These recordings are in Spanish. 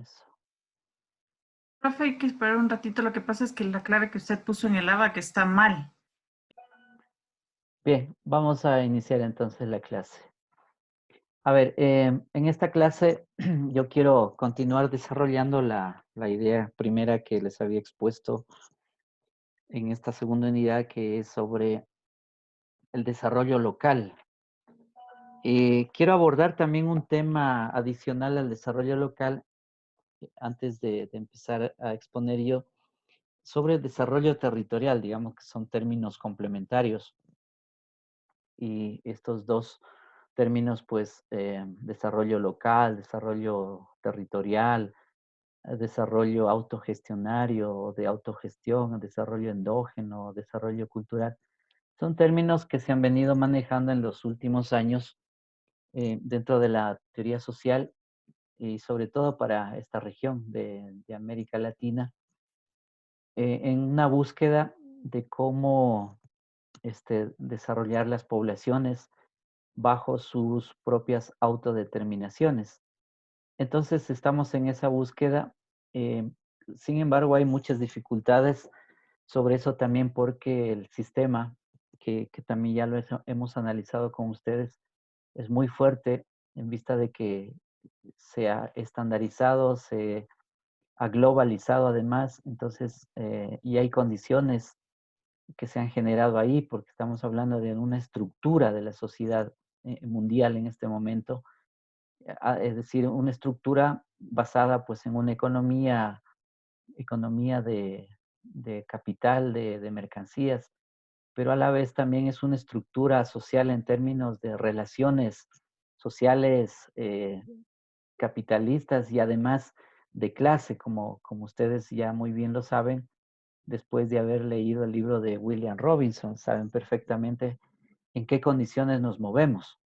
Eso. Profe, hay que esperar un ratito. Lo que pasa es que la clave que usted puso en el ABA que está mal. Bien, vamos a iniciar entonces la clase. A ver, en esta clase yo quiero continuar desarrollando la idea primera que les había expuesto en esta segunda unidad, que es sobre el desarrollo local. Quiero abordar también un tema adicional al desarrollo local, antes de empezar a exponer yo, sobre el desarrollo territorial, digamos que son términos complementarios. Y estos dos términos, pues, desarrollo local, desarrollo territorial, desarrollo autogestionario o de autogestión, desarrollo endógeno, desarrollo cultural, son términos que se han venido manejando en los últimos años dentro de la teoría social y sobre todo para esta región de América Latina, en una búsqueda de cómo desarrollar las poblaciones bajo sus propias autodeterminaciones. Entonces estamos en esa búsqueda. eh, Sin embargo, hay muchas dificultades sobre eso también porque el sistema, que también ya hemos analizado con ustedes, es muy fuerte en vista de que se ha estandarizado, se ha globalizado además, entonces, y hay condiciones que se han generado ahí, porque estamos hablando de una estructura de la sociedad mundial en este momento, es decir, una estructura basada pues en una economía de capital, de mercancías, pero a la vez también es una estructura social en términos de relaciones sociales capitalistas y además de clase, como ustedes ya muy bien lo saben, después de haber leído el libro de William Robinson, saben perfectamente en qué condiciones nos movemos.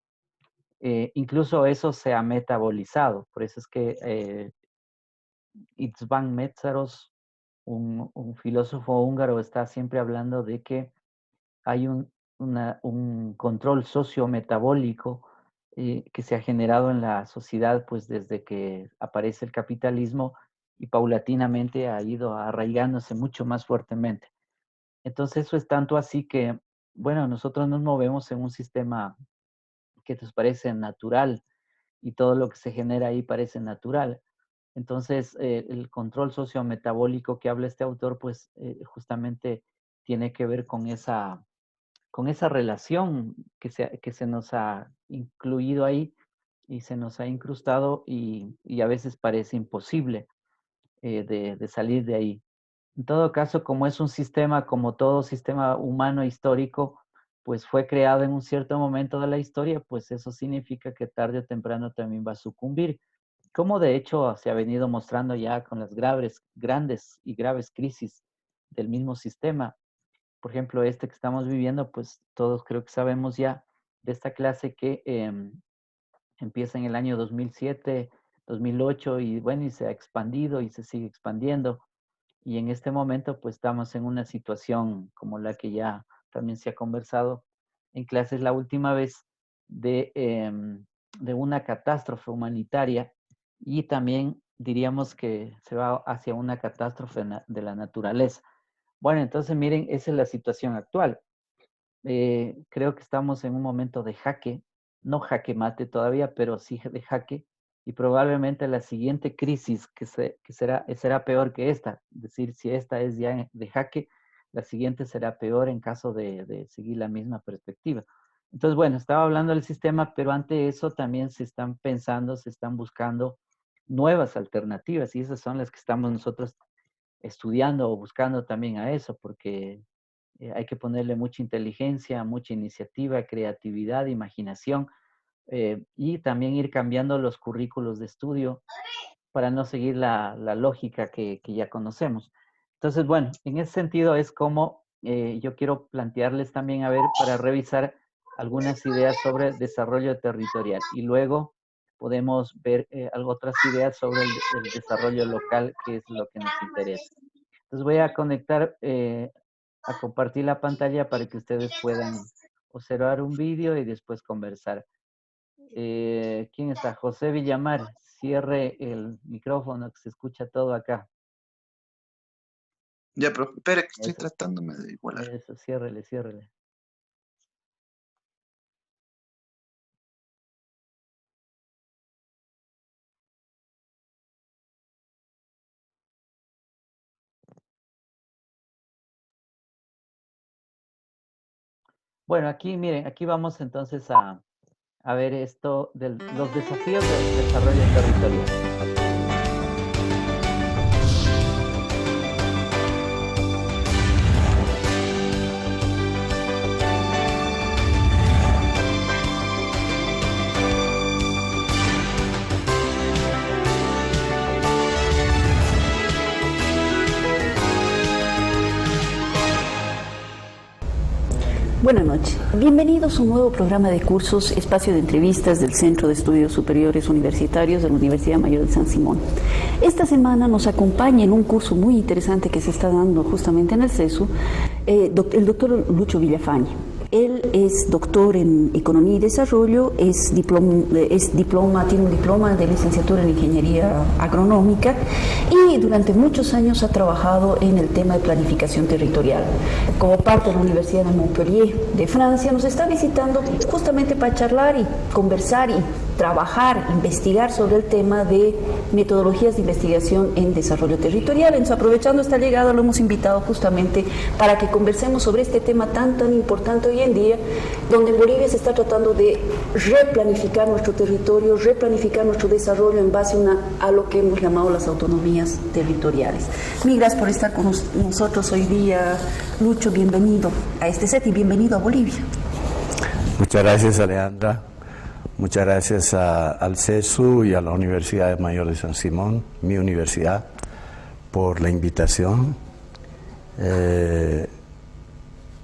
Incluso eso se ha metabolizado, por eso es que István Mészáros, un filósofo húngaro, está siempre hablando de que hay un control sociometabólico que se ha generado en la sociedad pues desde que aparece el capitalismo y paulatinamente ha ido arraigándose mucho más fuertemente. Entonces eso es tanto así que, bueno, nosotros nos movemos en un sistema que nos parece natural y todo lo que se genera ahí parece natural. Entonces, el control sociometabólico que habla este autor, pues justamente tiene que ver con esa relación que se nos ha incluido ahí y se nos ha incrustado y a veces parece imposible de salir de ahí. En todo caso, como es un sistema, como todo sistema humano histórico, pues fue creado en un cierto momento de la historia, pues eso significa que tarde o temprano también va a sucumbir, como de hecho se ha venido mostrando ya con las grandes y graves crisis del mismo sistema. Por ejemplo, este que estamos viviendo, pues todos creo que sabemos ya de esta clase que empieza en el año 2007, 2008 y bueno, y se ha expandido y se sigue expandiendo. Y en este momento, pues estamos en una situación como la que ya también se ha conversado en clases la última vez de una catástrofe humanitaria y también diríamos que se va hacia una catástrofe de la naturaleza. Bueno, entonces miren, esa es la situación actual. Creo que estamos en un momento de jaque, no jaque mate todavía, pero sí de jaque, y probablemente la siguiente crisis será peor que esta. Es decir, si esta es ya de jaque, la siguiente será peor en caso de seguir la misma perspectiva. Entonces, bueno, estaba hablando del sistema, pero ante eso también se están pensando, se están buscando nuevas alternativas, y esas son las que estamos nosotros estudiando o buscando también a eso, porque hay que ponerle mucha inteligencia, mucha iniciativa, creatividad, imaginación y también ir cambiando los currículos de estudio para no seguir la lógica que ya conocemos. Entonces, bueno, en ese sentido es como yo quiero plantearles también, a ver, para revisar algunas ideas sobre desarrollo territorial y luego podemos ver otras ideas sobre el desarrollo local, que es lo que nos interesa. Entonces voy a conectar, a compartir la pantalla para que ustedes puedan observar un vídeo y después conversar. ¿Quién está? José Villamar. cierre el micrófono, que se escucha todo acá. Ya, pero espera que estoy Eso. tratándome de igualar. Eso, ciérrele, ciérrele. Bueno, aquí, miren, aquí vamos entonces a ver esto de los desafíos del desarrollo territorial. Buenas noches. Bienvenidos a un nuevo programa de cursos, espacio de entrevistas del Centro de Estudios Superiores Universitarios de la Universidad Mayor de San Simón. Esta semana nos acompaña en un curso muy interesante que se está dando justamente en el CESU, el doctor Lucho Villafañe. Él es doctor en Economía y Desarrollo, tiene un diploma de licenciatura en Ingeniería Agronómica y durante muchos años ha trabajado en el tema de planificación territorial. Como parte de la Universidad de Montpellier de Francia, nos está visitando justamente para charlar y conversar y trabajar, investigar sobre el tema de metodologías de investigación en desarrollo territorial. Entonces, aprovechando esta llegada, lo hemos invitado justamente para que conversemos sobre este tema tan importante hoy en día, donde en Bolivia se está tratando de replanificar nuestro territorio, replanificar nuestro desarrollo en base a lo que hemos llamado las autonomías territoriales. Mil gracias por estar con nosotros hoy día, Lucho. Bienvenido a este set y bienvenido a Bolivia. Muchas gracias, Alejandra. Muchas gracias al CESU y a la Universidad Mayor de San Simón, mi universidad, por la invitación.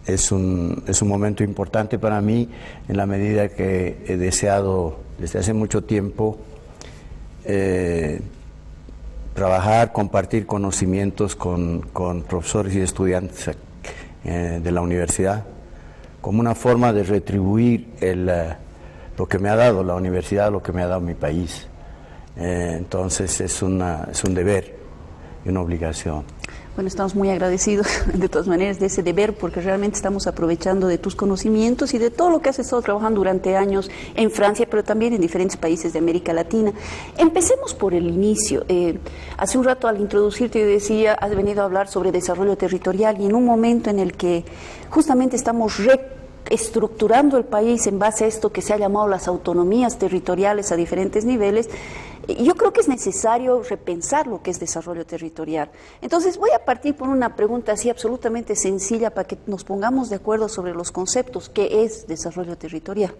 Es un momento importante para mí en la medida que he deseado desde hace mucho tiempo trabajar, compartir conocimientos con profesores y estudiantes de la universidad como una forma de retribuir lo que me ha dado la universidad, lo que me ha dado mi país. Entonces es un deber y una obligación. Bueno, estamos muy agradecidos de todas maneras de ese deber porque realmente estamos aprovechando de tus conocimientos y de todo lo que has estado trabajando durante años en Francia, pero también en diferentes países de América Latina. Empecemos por el inicio. Hace un rato al introducirte yo decía, has venido a hablar sobre desarrollo territorial y en un momento en el que justamente estamos estructurando el país en base a esto que se ha llamado las autonomías territoriales a diferentes niveles, yo creo que es necesario repensar lo que es desarrollo territorial. Entonces voy a partir por una pregunta así absolutamente sencilla para que nos pongamos de acuerdo sobre los conceptos. ¿Qué es desarrollo territorial?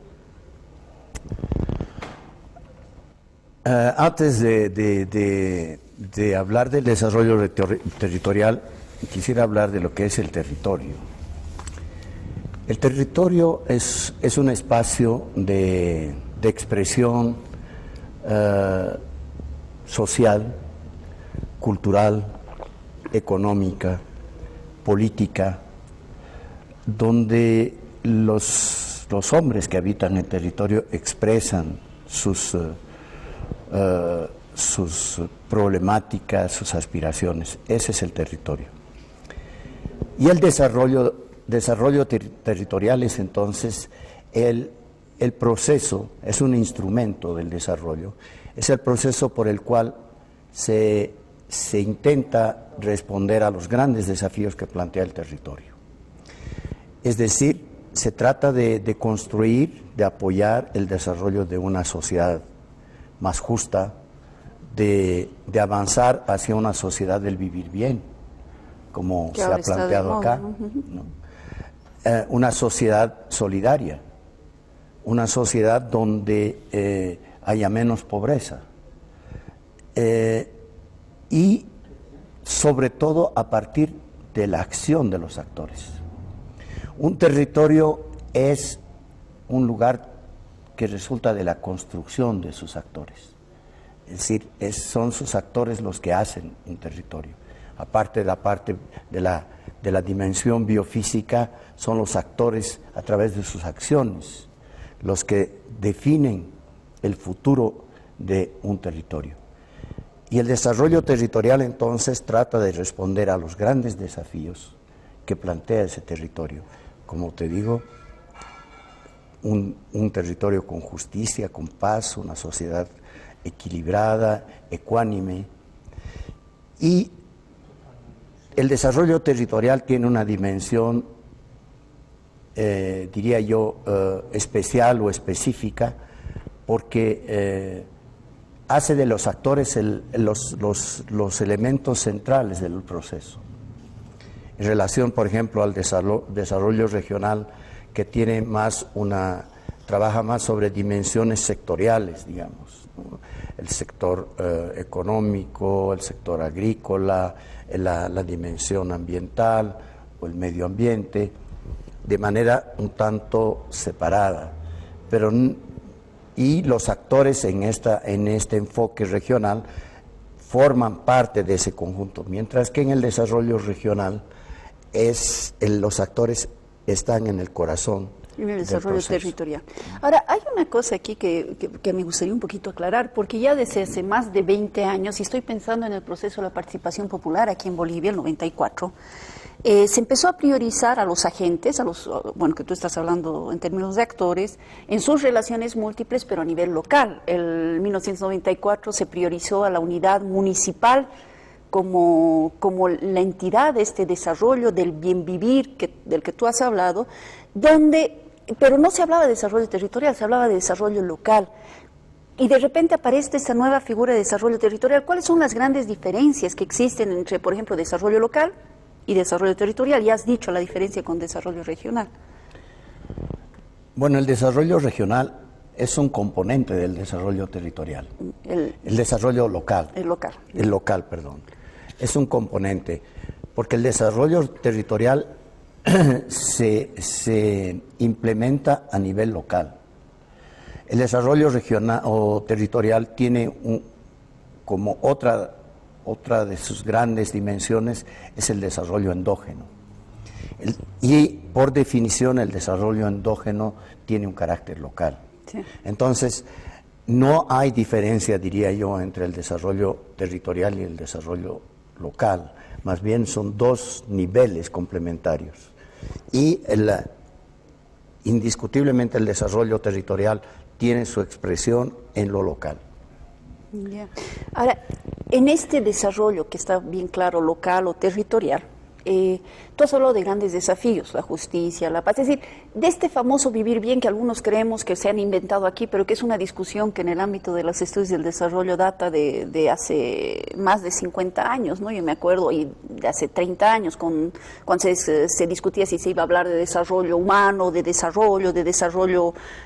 Antes de hablar del desarrollo territorial, quisiera hablar de lo que es el territorio. El territorio es un espacio de expresión social, cultural, económica, política, donde los hombres que habitan el territorio expresan sus problemáticas, sus aspiraciones. Ese es el territorio. Y el desarrollo territorial es entonces el proceso, es un instrumento del desarrollo, es el proceso por el cual se intenta responder a los grandes desafíos que plantea el territorio. Es decir, se trata de construir, de apoyar el desarrollo de una sociedad más justa, de avanzar hacia una sociedad del vivir bien, como se ha planteado acá, ¿no? Una sociedad solidaria, una sociedad donde haya menos pobreza y sobre todo a partir de la acción de los actores. Un territorio es un lugar que resulta de la construcción de sus actores, es decir, son sus actores los que hacen un territorio. Aparte de la dimensión biofísica, son los actores a través de sus acciones los que definen el futuro de un territorio. Y el desarrollo territorial entonces trata de responder a los grandes desafíos que plantea ese territorio. Como te digo, un territorio con justicia, con paz, una sociedad equilibrada, ecuánime. Y el desarrollo territorial tiene una dimensión, diría yo, especial o específica, porque hace de los actores los elementos centrales del proceso. En relación, por ejemplo, al desarrollo regional, que tiene trabaja más sobre dimensiones sectoriales, digamos, ¿no? El sector económico, el sector agrícola, la dimensión ambiental o el medio ambiente, de manera un tanto separada. Y los actores en este enfoque regional forman parte de ese conjunto, mientras que en el desarrollo regional los actores están en el corazón en el desarrollo territorial. Ahora, hay una cosa aquí que me gustaría un poquito aclarar, porque ya desde hace más de 20 años, y estoy pensando en el proceso de la participación popular aquí en Bolivia, el 94, se empezó a priorizar a los agentes, bueno, que tú estás hablando en términos de actores, en sus relaciones múltiples, pero a nivel local. En 1994 se priorizó a la unidad municipal como la entidad de este desarrollo del bien vivir del que tú has hablado, pero no se hablaba de desarrollo territorial, se hablaba de desarrollo local. Y de repente aparece esta nueva figura de desarrollo territorial. ¿Cuáles son las grandes diferencias que existen entre, por ejemplo, desarrollo local y desarrollo territorial? Ya has dicho la diferencia con desarrollo regional. Bueno, el desarrollo regional es un componente del desarrollo territorial. El desarrollo local. El local, perdón. Es un componente, porque el desarrollo territorial se implementa a nivel local. El desarrollo regional o territorial tiene como otra de sus grandes dimensiones es el desarrollo endógeno. Y por definición el desarrollo endógeno tiene un carácter local. Sí. Entonces, no hay diferencia, diría yo, entre el desarrollo territorial y el desarrollo local. Más bien son dos niveles complementarios. Y indiscutiblemente el desarrollo territorial tiene su expresión en lo local. Yeah. Ahora, en este desarrollo que está bien claro, local o territorial, tú has hablado de grandes desafíos, la justicia, la paz, es decir, de este famoso vivir bien que algunos creemos que se han inventado aquí, pero que es una discusión que en el ámbito de los estudios del desarrollo data de hace más de 50 años, ¿no? Yo me acuerdo, y de hace 30 años, cuando se discutía si se iba a hablar de desarrollo humano, de desarrollo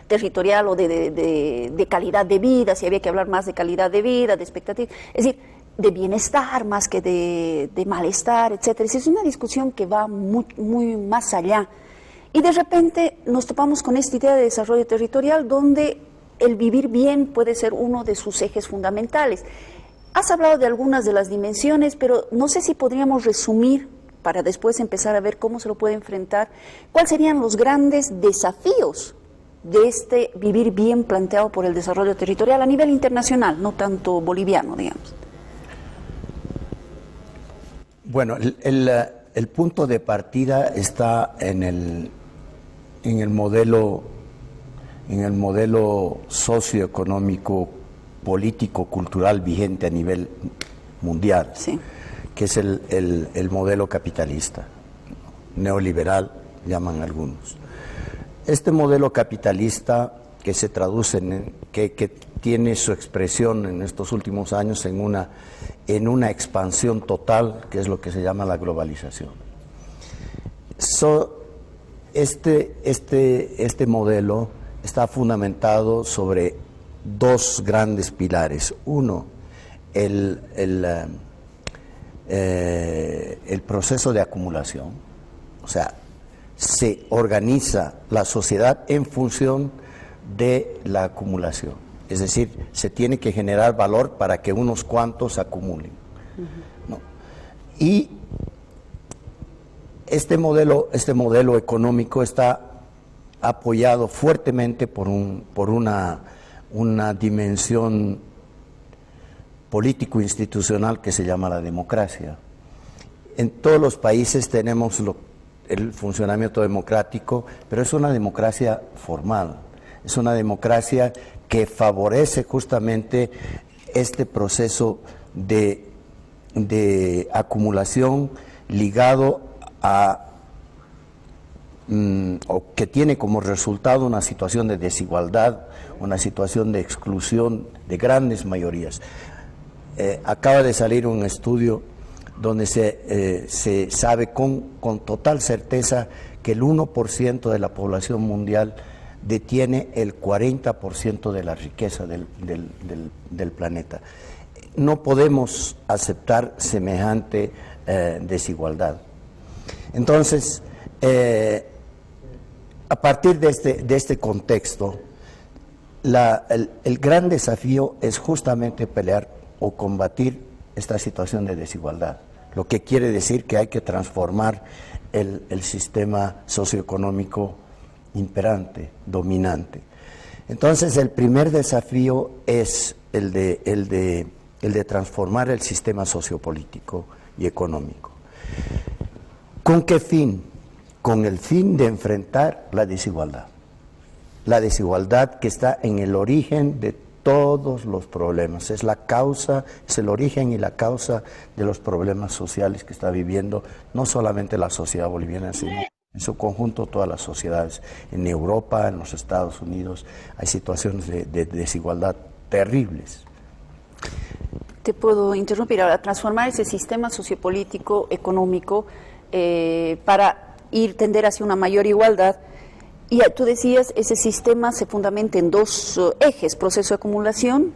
territorial o de calidad de vida, si había que hablar más de calidad de vida, de expectativa, es decir, de bienestar más que de malestar, etcétera. Es una discusión que va muy más allá. Y de repente nos topamos con esta idea de desarrollo territorial donde el vivir bien puede ser uno de sus ejes fundamentales. Has hablado de algunas de las dimensiones, pero no sé si podríamos resumir para después empezar a ver cómo se lo puede enfrentar. ¿Cuáles serían los grandes desafíos de este vivir bien planteado por el desarrollo territorial a nivel internacional, no tanto boliviano, digamos? Bueno, el punto de partida está en el modelo socioeconómico, político, cultural vigente a nivel mundial, sí, que es el modelo capitalista, neoliberal, llaman algunos. Este modelo capitalista que se traduce que tiene su expresión en estos últimos años en una expansión total, que es lo que se llama la globalización. Este modelo está fundamentado sobre dos grandes pilares. Uno, el proceso de acumulación, o sea, se organiza la sociedad en función de la acumulación. Es decir, se tiene que generar valor para que unos cuantos acumulen, ¿no? Y este modelo económico está apoyado fuertemente por una dimensión político-institucional que se llama la democracia. En todos los países tenemos el funcionamiento democrático, pero es una democracia formal, es una democracia que favorece justamente este proceso de acumulación ligado a o que tiene como resultado una situación de desigualdad, una situación de exclusión de grandes mayorías. Acaba de salir un estudio donde se sabe con total certeza que el 1% de la población mundial detiene el 40% de la riqueza del planeta. No podemos aceptar semejante desigualdad. Entonces, a partir de este contexto, el gran desafío es justamente pelear o combatir esta situación de desigualdad, lo que quiere decir que hay que transformar el sistema socioeconómico imperante, dominante. Entonces, el primer desafío es el de transformar el sistema sociopolítico y económico. ¿Con qué fin? Con el fin de enfrentar la desigualdad. La desigualdad que está en el origen de todos los problemas. Es la causa, es el origen y la causa de los problemas sociales que está viviendo no solamente la sociedad boliviana, sino en su conjunto todas las sociedades. En Europa, en los Estados Unidos, hay situaciones de desigualdad terribles. Te puedo interrumpir. Ahora, transformar ese sistema sociopolítico, económico, para tender hacia una mayor igualdad. Y tú decías, ese sistema se fundamenta en dos ejes, proceso de acumulación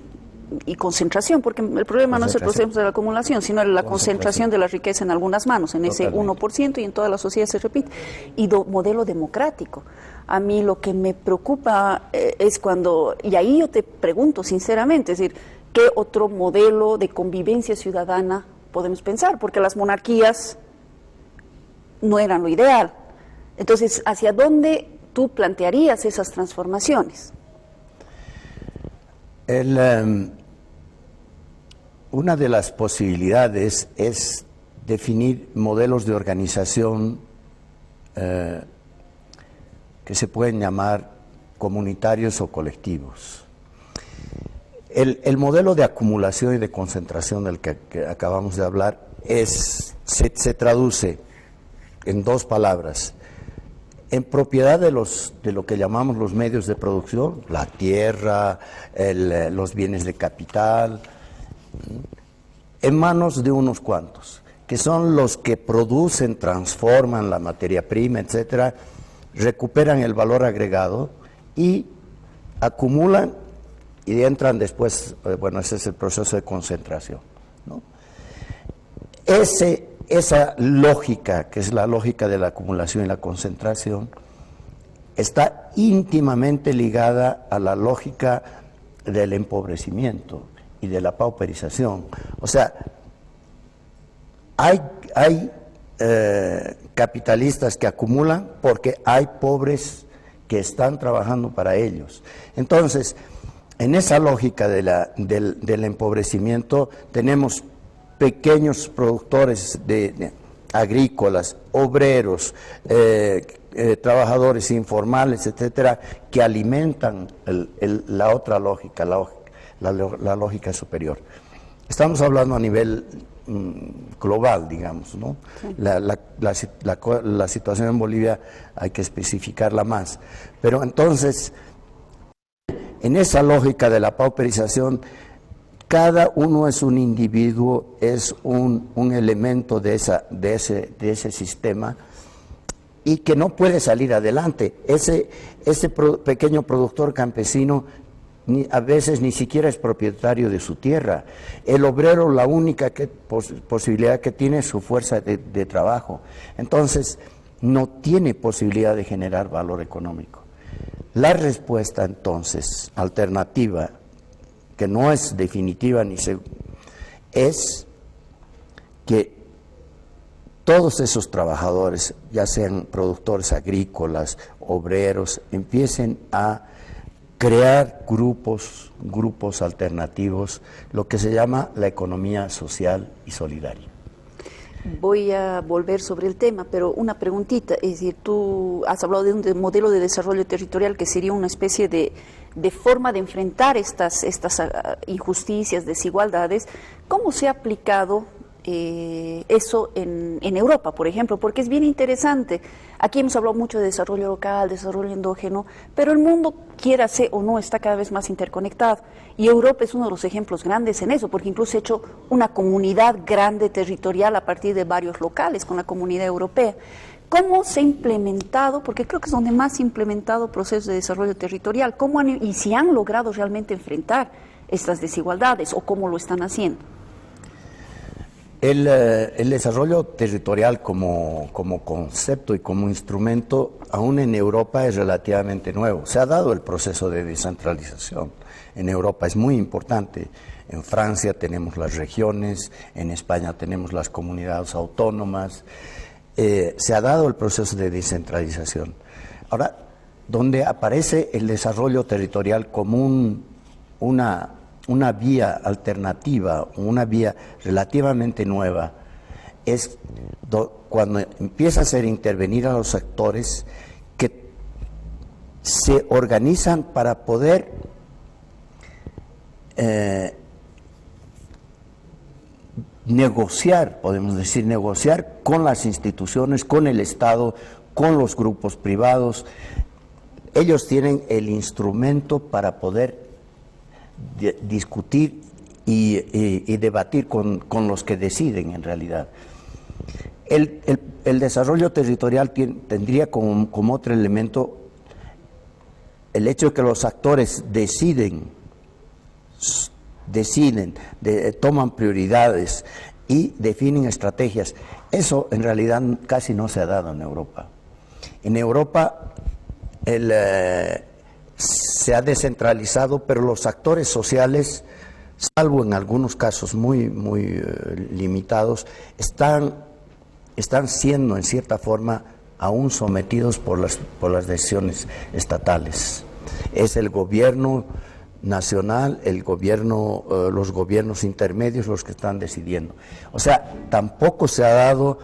y concentración, porque el problema no es el proceso de la acumulación, sino la concentración de la riqueza en algunas manos, en ese 1% y en toda la sociedad se repite. Y modelo democrático. A mí lo que me preocupa es cuando, y ahí yo te pregunto sinceramente, es decir, ¿qué otro modelo de convivencia ciudadana podemos pensar? Porque las monarquías no eran lo ideal. Entonces, ¿hacia dónde tú plantearías esas transformaciones? Una de las posibilidades es definir modelos de organización que se pueden llamar comunitarios o colectivos. El modelo de acumulación y de concentración del que acabamos de hablar se traduce en dos palabras: en propiedad de lo que llamamos los medios de producción, la tierra, los bienes de capital, en manos de unos cuantos, que son los que producen, transforman la materia prima, etcétera, recuperan el valor agregado y acumulan y entran después, ese es el proceso de concentración, ¿no? Esa lógica, que es la lógica de la acumulación y la concentración, está íntimamente ligada a la lógica del empobrecimiento y de la pauperización. O sea, hay capitalistas que acumulan porque hay pobres que están trabajando para ellos. Entonces, en esa lógica del empobrecimiento tenemos pequeños productores agrícolas, obreros, trabajadores informales, etcétera, que alimentan la otra lógica, la lógica superior. Estamos hablando a nivel global, digamos, ¿no? Sí. La situación en Bolivia hay que especificarla más. Pero entonces, en esa lógica de la pauperización, cada uno es un individuo, es un elemento de ese sistema y que no puede salir adelante. Ese pequeño productor campesino a veces ni siquiera es propietario de su tierra. El obrero, la única posibilidad que tiene es su fuerza de trabajo. Entonces, no tiene posibilidad de generar valor económico. La respuesta, entonces, alternativa, que no es definitiva ni es que todos esos trabajadores, ya sean productores agrícolas, obreros, empiecen a crear grupos alternativos, lo que se llama la economía social y solidaria. Voy a volver sobre el tema, pero una preguntita, es decir, tú has hablado de un modelo de desarrollo territorial que sería una especie de forma de enfrentar estas injusticias, desigualdades. ¿Cómo se ha aplicado eso en Europa, por ejemplo? Porque es bien interesante. Aquí hemos hablado mucho de desarrollo local, desarrollo endógeno, pero el mundo, quiérase o no, está cada vez más interconectado. Y Europa es uno de los ejemplos grandes en eso, porque incluso ha hecho una comunidad grande territorial a partir de varios locales con la comunidad europea. ¿Cómo se ha implementado? Porque creo que es donde más se ha implementado procesos de desarrollo territorial. ¿Y si han logrado realmente enfrentar estas desigualdades o cómo lo están haciendo? El desarrollo territorial como concepto y como instrumento, aún en Europa, es relativamente nuevo. Se ha dado el proceso de descentralización. En Europa es muy importante. En Francia tenemos las regiones, en España tenemos las comunidades autónomas. Se ha dado el proceso de descentralización. Ahora, donde aparece el desarrollo territorial como una vía alternativa, una vía relativamente nueva, es cuando empieza a hacer intervenir a los actores que se organizan para poder negociar, podemos decir, negociar con las instituciones, con el Estado, con los grupos privados. Ellos tienen el instrumento para poder discutir y debatir con los que deciden en realidad. El desarrollo territorial tendría como otro elemento el hecho de que los actores deciden, toman prioridades y definen estrategias. Eso en realidad casi no se ha dado en Europa. En Europa se ha descentralizado, pero los actores sociales, salvo en algunos casos muy limitados, están siendo en cierta forma aún sometidos por las decisiones estatales. Es el gobierno nacional, los gobiernos intermedios los que están decidiendo. O sea, tampoco se ha dado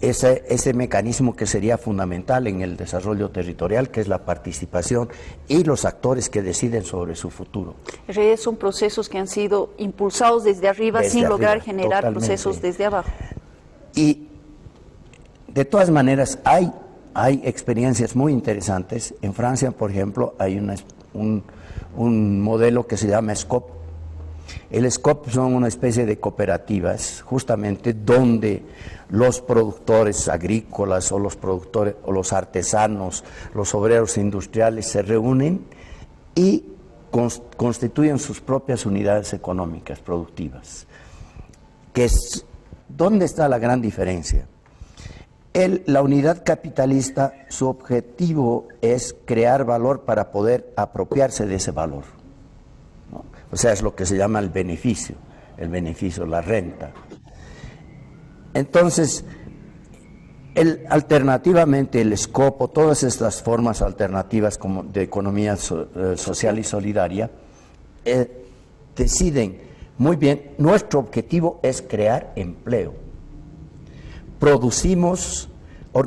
ese mecanismo que sería fundamental en el desarrollo territorial, que es la participación y los actores que deciden sobre su futuro. En realidad son procesos que han sido impulsados desde arriba sin lograr generar totalmente procesos desde abajo. Y de todas maneras hay experiencias muy interesantes. En Francia, por ejemplo, hay un modelo que se llama SCOP. El SCOP son una especie de cooperativas, justamente donde los productores agrícolas o los artesanos, los obreros industriales se reúnen y constituyen sus propias unidades económicas productivas. ¿Dónde está la gran diferencia? La unidad capitalista, su objetivo es crear valor para poder apropiarse de ese valor, ¿no? O sea, es lo que se llama el beneficio, la renta. Entonces, alternativamente el escopo, todas estas formas alternativas como de economía social y solidaria, deciden muy bien, nuestro objetivo es crear empleo.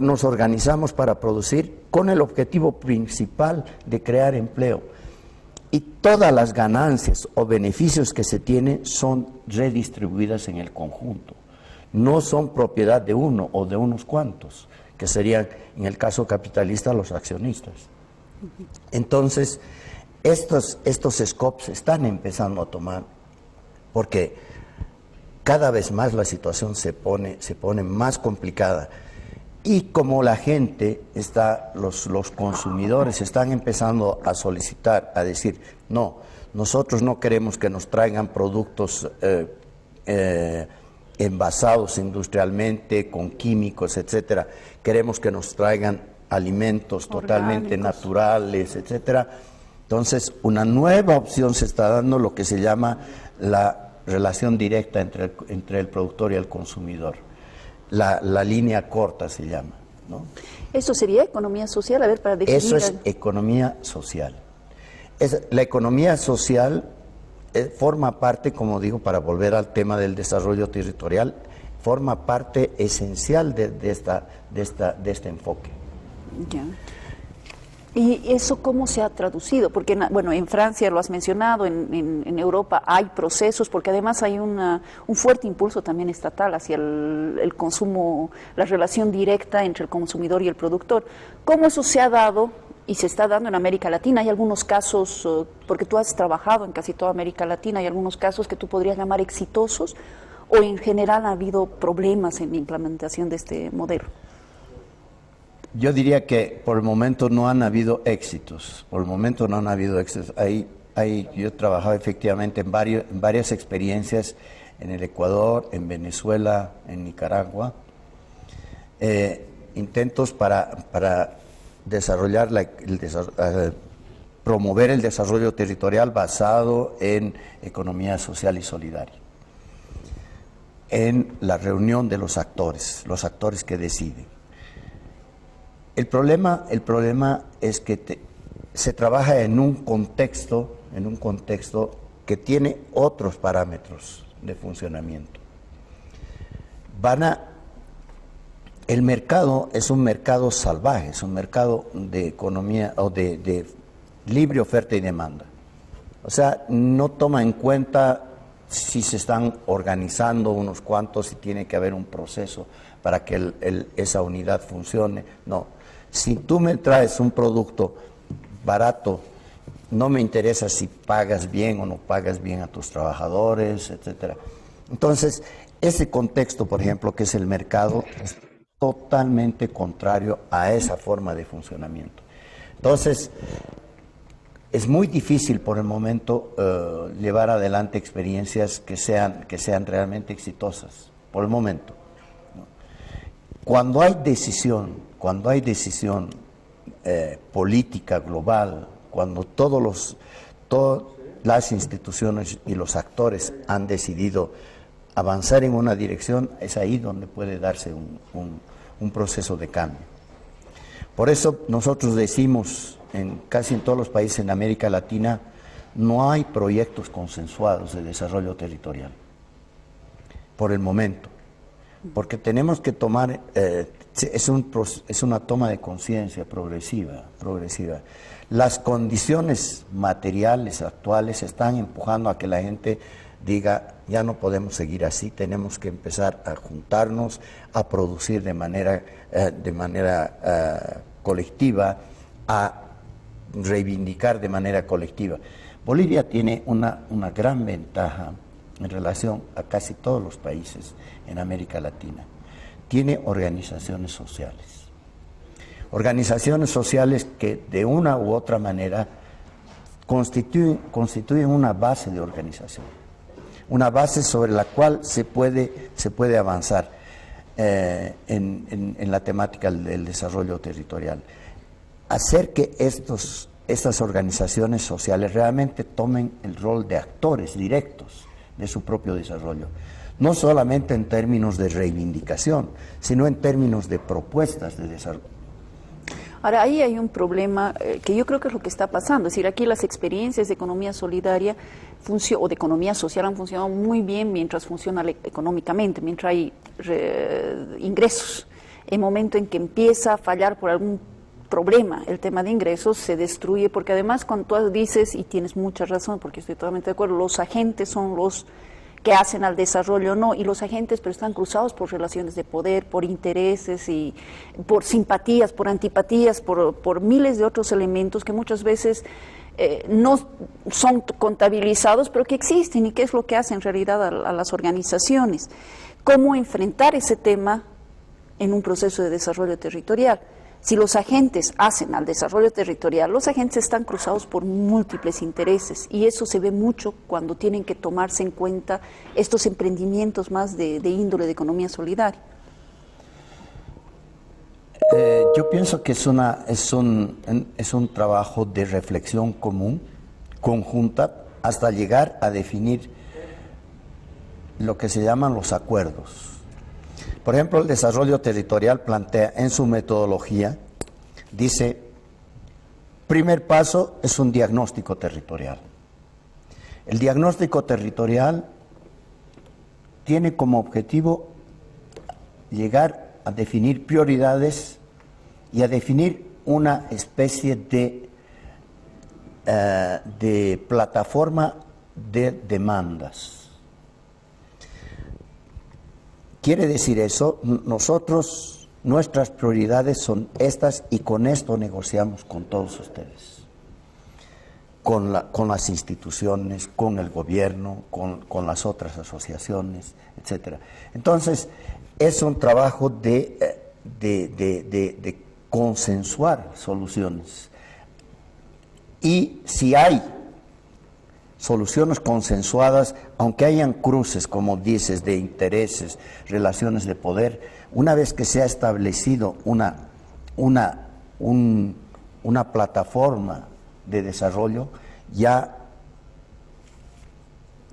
Nos organizamos para producir con el objetivo principal de crear empleo. Y todas las ganancias o beneficios que se tienen son redistribuidas en el conjunto. No son propiedad de uno o de unos cuantos, que serían, en el caso capitalista, los accionistas. Entonces, estos scopes están empezando a tomar, porque cada vez más la situación se pone más complicada. Y como la gente los consumidores están empezando a solicitar, a decir, no, nosotros no queremos que nos traigan productos envasados industrialmente, con químicos, etcétera. Queremos que nos traigan alimentos totalmente naturales, etcétera. Entonces, una nueva opción se está dando, lo que se llama la relación directa entre el productor y el consumidor. La línea corta se llama, ¿no? ¿Eso sería economía social? A ver, para definir... Eso es economía social. la economía social forma parte, como digo, para volver al tema del desarrollo territorial, forma parte esencial de este enfoque. Ya. ¿Y eso cómo se ha traducido? Porque, bueno, en Francia lo has mencionado, en Europa hay procesos, porque además hay un fuerte impulso también estatal hacia el consumo, la relación directa entre el consumidor y el productor. ¿Cómo eso se ha dado y se está dando en América Latina? Hay algunos casos, porque tú has trabajado en casi toda América Latina, hay algunos casos que tú podrías llamar exitosos, o en general ha habido problemas en la implementación de este modelo. Yo diría que por el momento no han habido éxitos. Por el momento no han habido éxitos. Yo he trabajado efectivamente en varias experiencias en el Ecuador, en Venezuela, en Nicaragua. Intentos para desarrollar promover el desarrollo territorial basado en economía social y solidaria. En la reunión de los actores que deciden. El problema es que se trabaja en un contexto que tiene otros parámetros de funcionamiento. El mercado es un mercado salvaje, es un mercado de economía o de libre oferta y demanda. O sea, no toma en cuenta si se están organizando unos cuantos, si tiene que haber un proceso para que esa unidad funcione. No. Si tú me traes un producto barato, no me interesa si pagas bien o no pagas bien a tus trabajadores, etcétera. Entonces, ese contexto, por ejemplo, que es el mercado, es totalmente contrario a esa forma de funcionamiento. Entonces, es muy difícil por el momento llevar adelante experiencias que sean realmente exitosas, por el momento. Cuando hay decisión política global, cuando todas las instituciones y los actores han decidido avanzar en una dirección, es ahí donde puede darse un proceso de cambio. Por eso nosotros decimos, casi en todos los países en América Latina, no hay proyectos consensuados de desarrollo territorial, por el momento. Porque tenemos que tomar, es una toma de conciencia progresiva. Las condiciones materiales actuales están empujando a que la gente diga, ya no podemos seguir así, tenemos que empezar a juntarnos, a producir de manera colectiva, a reivindicar de manera colectiva. Bolivia tiene una gran ventaja en relación a casi todos los países en América Latina. Tiene organizaciones sociales. Organizaciones sociales que de una u otra manera constituyen una base de organización. Una base sobre la cual se puede avanzar en la temática del desarrollo territorial. Hacer que estas organizaciones sociales realmente tomen el rol de actores directos de su propio desarrollo, no solamente en términos de reivindicación, sino en términos de propuestas de desarrollo. Ahora, ahí hay un problema que yo creo que es lo que está pasando, es decir, aquí las experiencias de economía solidaria o de economía social han funcionado muy bien mientras funciona económicamente, mientras hay ingresos. El momento en que empieza a fallar por algún problema el tema de ingresos, se destruye, porque además cuando tú dices, y tienes mucha razón, porque estoy totalmente de acuerdo, los agentes son los que hacen al desarrollo, no, y los agentes pero están cruzados por relaciones de poder, por intereses y por simpatías, por antipatías, por miles de otros elementos que muchas veces no son contabilizados, pero que existen y que es lo que hace en realidad a las organizaciones. ¿Cómo enfrentar ese tema en un proceso de desarrollo territorial? Si los agentes hacen al desarrollo territorial, los agentes están cruzados por múltiples intereses y eso se ve mucho cuando tienen que tomarse en cuenta estos emprendimientos más de índole de economía solidaria. Yo pienso que es un trabajo de reflexión común, conjunta, hasta llegar a definir lo que se llaman los acuerdos. Por ejemplo, el desarrollo territorial plantea en su metodología, dice, Primer paso es un diagnóstico territorial. El diagnóstico territorial tiene como objetivo llegar a definir prioridades y a definir una especie de plataforma de demandas. Quiere decir eso, nuestras prioridades son estas y con esto negociamos con todos ustedes, con las instituciones, con el gobierno, con las otras asociaciones, etc. Entonces, es un trabajo de consensuar soluciones. Y si hay soluciones consensuadas, aunque hayan cruces, como dices, de intereses, relaciones de poder, una vez que se ha establecido una plataforma de desarrollo, ya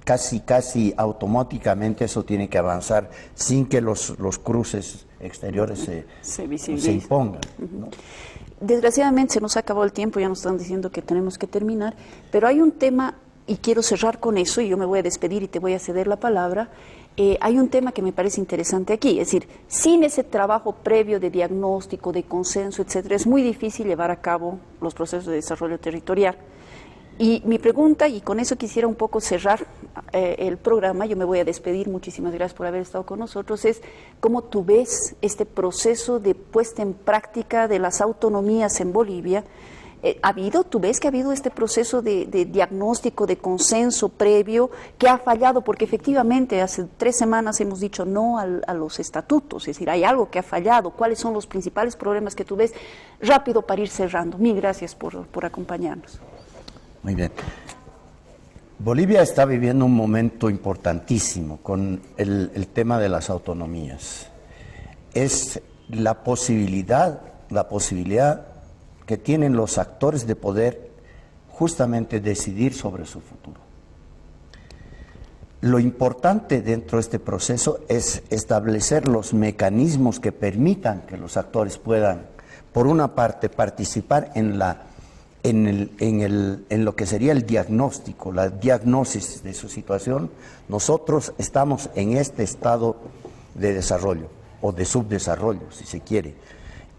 casi automáticamente eso tiene que avanzar sin que los cruces exteriores se impongan, ¿no? Desgraciadamente se nos ha acabado el tiempo, ya nos están diciendo que tenemos que terminar, pero hay un tema, y quiero cerrar con eso, y yo me voy a despedir y te voy a ceder la palabra. Hay un tema que me parece interesante aquí, es decir, sin ese trabajo previo de diagnóstico, de consenso, etcétera, es muy difícil llevar a cabo los procesos de desarrollo territorial. Y mi pregunta, y con eso quisiera un poco cerrar el programa, yo me voy a despedir, muchísimas gracias por haber estado con nosotros, es cómo tú ves este proceso de puesta en práctica de las autonomías en Bolivia. ¿Tú ves que ha habido este proceso de diagnóstico, de consenso previo que ha fallado? Porque efectivamente hace 3 semanas hemos dicho no a los estatutos, es decir, hay algo que ha fallado. ¿Cuáles son los principales problemas que tú ves? Rápido para ir cerrando. Mil gracias por acompañarnos. Muy bien. Bolivia está viviendo un momento importantísimo con el tema de las autonomías. Es la posibilidad que tienen los actores de poder justamente decidir sobre su futuro. Lo importante dentro de este proceso es establecer los mecanismos que permitan que los actores puedan, por una parte, participar en lo que sería el diagnóstico, la diagnosis de su situación. Nosotros estamos en este estado de desarrollo o de subdesarrollo, si se quiere,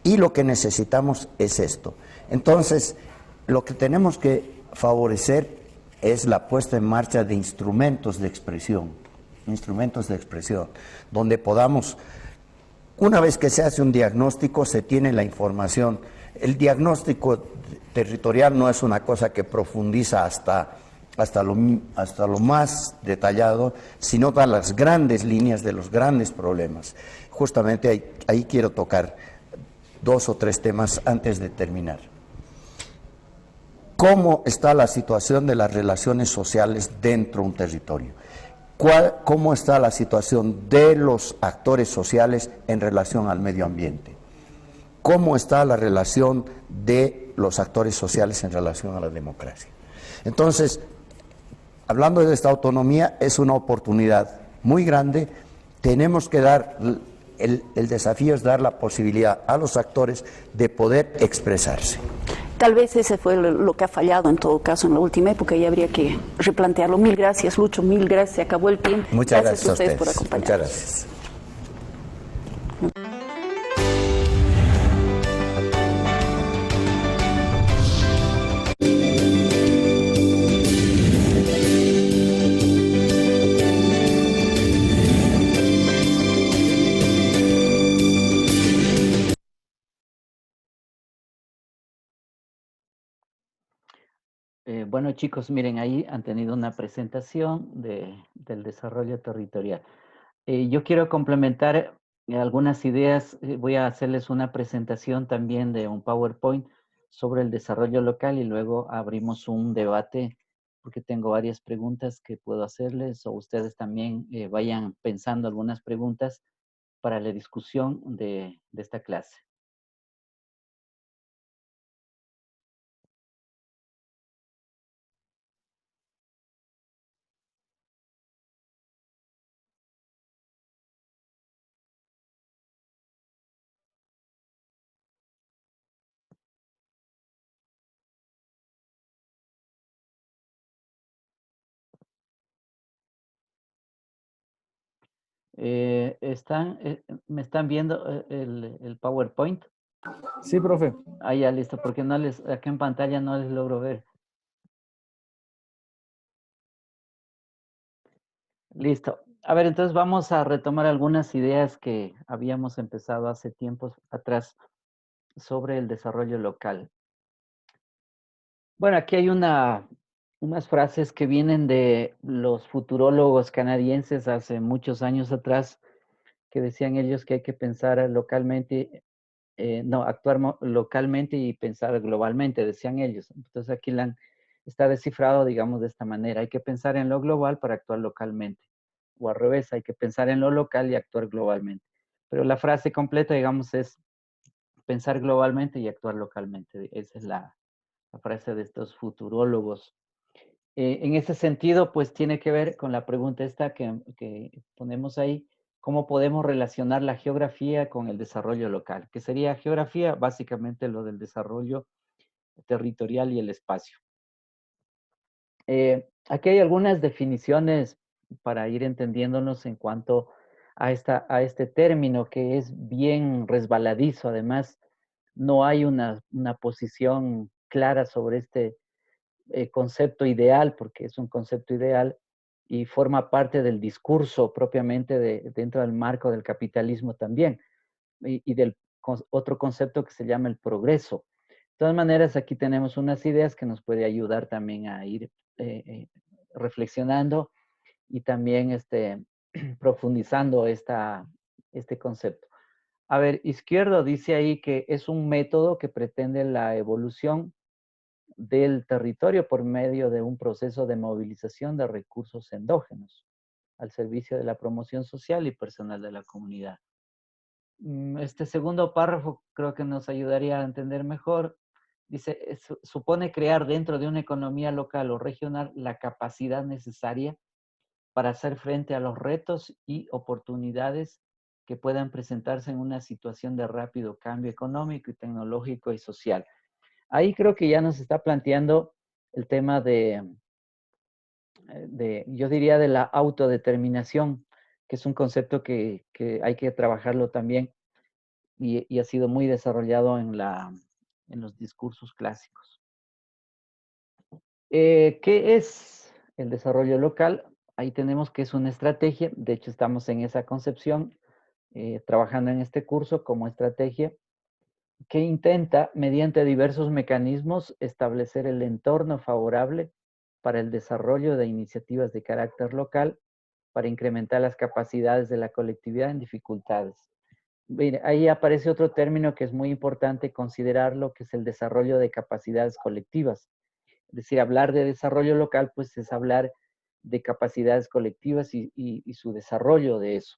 y lo que necesitamos es esto. Entonces, lo que tenemos que favorecer es la puesta en marcha de instrumentos de expresión, donde podamos, una vez que se hace un diagnóstico, se tiene la información. El diagnóstico territorial no es una cosa que profundiza hasta lo más detallado, sino da las grandes líneas de los grandes problemas. Justamente ahí quiero tocar 2 o 3 temas antes de terminar. ¿Cómo está la situación de las relaciones sociales dentro de un territorio? ¿Cómo está la situación de los actores sociales en relación al medio ambiente? ¿Cómo está la relación de los actores sociales en relación a la democracia? Entonces, hablando de esta autonomía, es una oportunidad muy grande. Tenemos que dar, el desafío es dar la posibilidad a los actores de poder expresarse. Tal vez ese fue lo que ha fallado en todo caso en la última época y habría que replantearlo. Mil gracias, Lucho, mil gracias, se acabó el tiempo. Muchas gracias a ustedes ustedes por acompañarnos. Muchas gracias. Bueno, chicos, miren, ahí han tenido una presentación del desarrollo territorial. Yo quiero complementar algunas ideas. Voy a hacerles una presentación también de un PowerPoint sobre el desarrollo local y luego abrimos un debate porque tengo varias preguntas que puedo hacerles o ustedes también vayan pensando algunas preguntas para la discusión de esta clase. ¿Me están viendo el PowerPoint? Sí, profe. Ah, ya, listo, porque no les, acá en pantalla no les logro ver. Listo. A ver, entonces vamos a retomar algunas ideas que habíamos empezado hace tiempos atrás sobre el desarrollo local. Bueno, aquí hay unas frases que vienen de los futurólogos canadienses hace muchos años atrás, que decían ellos que hay que pensar localmente, no, actuar localmente y pensar globalmente, decían ellos. Entonces aquí está descifrado, digamos, de esta manera. Hay que pensar en lo global para actuar localmente. O al revés, hay que pensar en lo local y actuar globalmente. Pero la frase completa, digamos, es pensar globalmente y actuar localmente. Esa es la frase de estos futurólogos. En ese sentido, pues tiene que ver con la pregunta esta que ponemos ahí, ¿cómo podemos relacionar la geografía con el desarrollo local? ¿Qué sería geografía? Básicamente lo del desarrollo territorial y el espacio. Aquí hay algunas definiciones para ir entendiéndonos en cuanto a este término que es bien resbaladizo. Además, no hay una posición clara sobre este concepto ideal, porque es un concepto ideal y forma parte del discurso propiamente dentro del marco del capitalismo también, y del otro concepto que se llama el progreso. De todas maneras, aquí tenemos unas ideas que nos puede ayudar también a ir reflexionando y también profundizando este concepto. A ver, Izquierdo dice ahí que es un método que pretende la evolución del territorio por medio de un proceso de movilización de recursos endógenos al servicio de la promoción social y personal de la comunidad. Este segundo párrafo creo que nos ayudaría a entender mejor. Dice, supone crear dentro de una economía local o regional la capacidad necesaria para hacer frente a los retos y oportunidades que puedan presentarse en una situación de rápido cambio económico y tecnológico y social. Ahí creo que ya nos está planteando el tema yo diría, de la autodeterminación, que es un concepto que hay que trabajarlo también y ha sido muy desarrollado en los discursos clásicos. ¿Qué es el desarrollo local? Ahí tenemos que es una estrategia, de hecho estamos en esa concepción, trabajando en este curso como estrategia, que intenta, mediante diversos mecanismos, establecer el entorno favorable para el desarrollo de iniciativas de carácter local para incrementar las capacidades de la colectividad en dificultades. Mire, ahí aparece otro término que es muy importante considerarlo, que es el desarrollo de capacidades colectivas. Es decir, hablar de desarrollo local, pues es hablar de capacidades colectivas y su desarrollo de eso.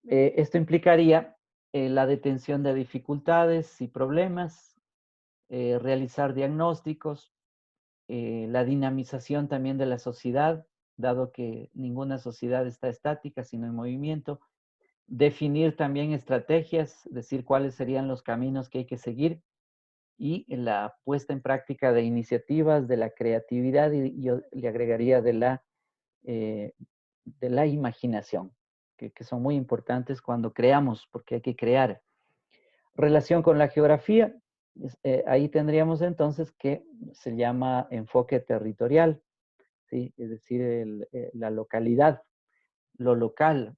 Esto implicaría la detención de dificultades y problemas, realizar diagnósticos, la dinamización también de la sociedad, dado que ninguna sociedad está estática, sino en movimiento, definir también estrategias, decir cuáles serían los caminos que hay que seguir y la puesta en práctica de iniciativas, de la creatividad y yo le agregaría de la imaginación, que son muy importantes cuando creamos, porque hay que crear. Relación con la geografía, ahí tendríamos entonces que se llama enfoque territorial, ¿sí? Es decir, la localidad, lo local.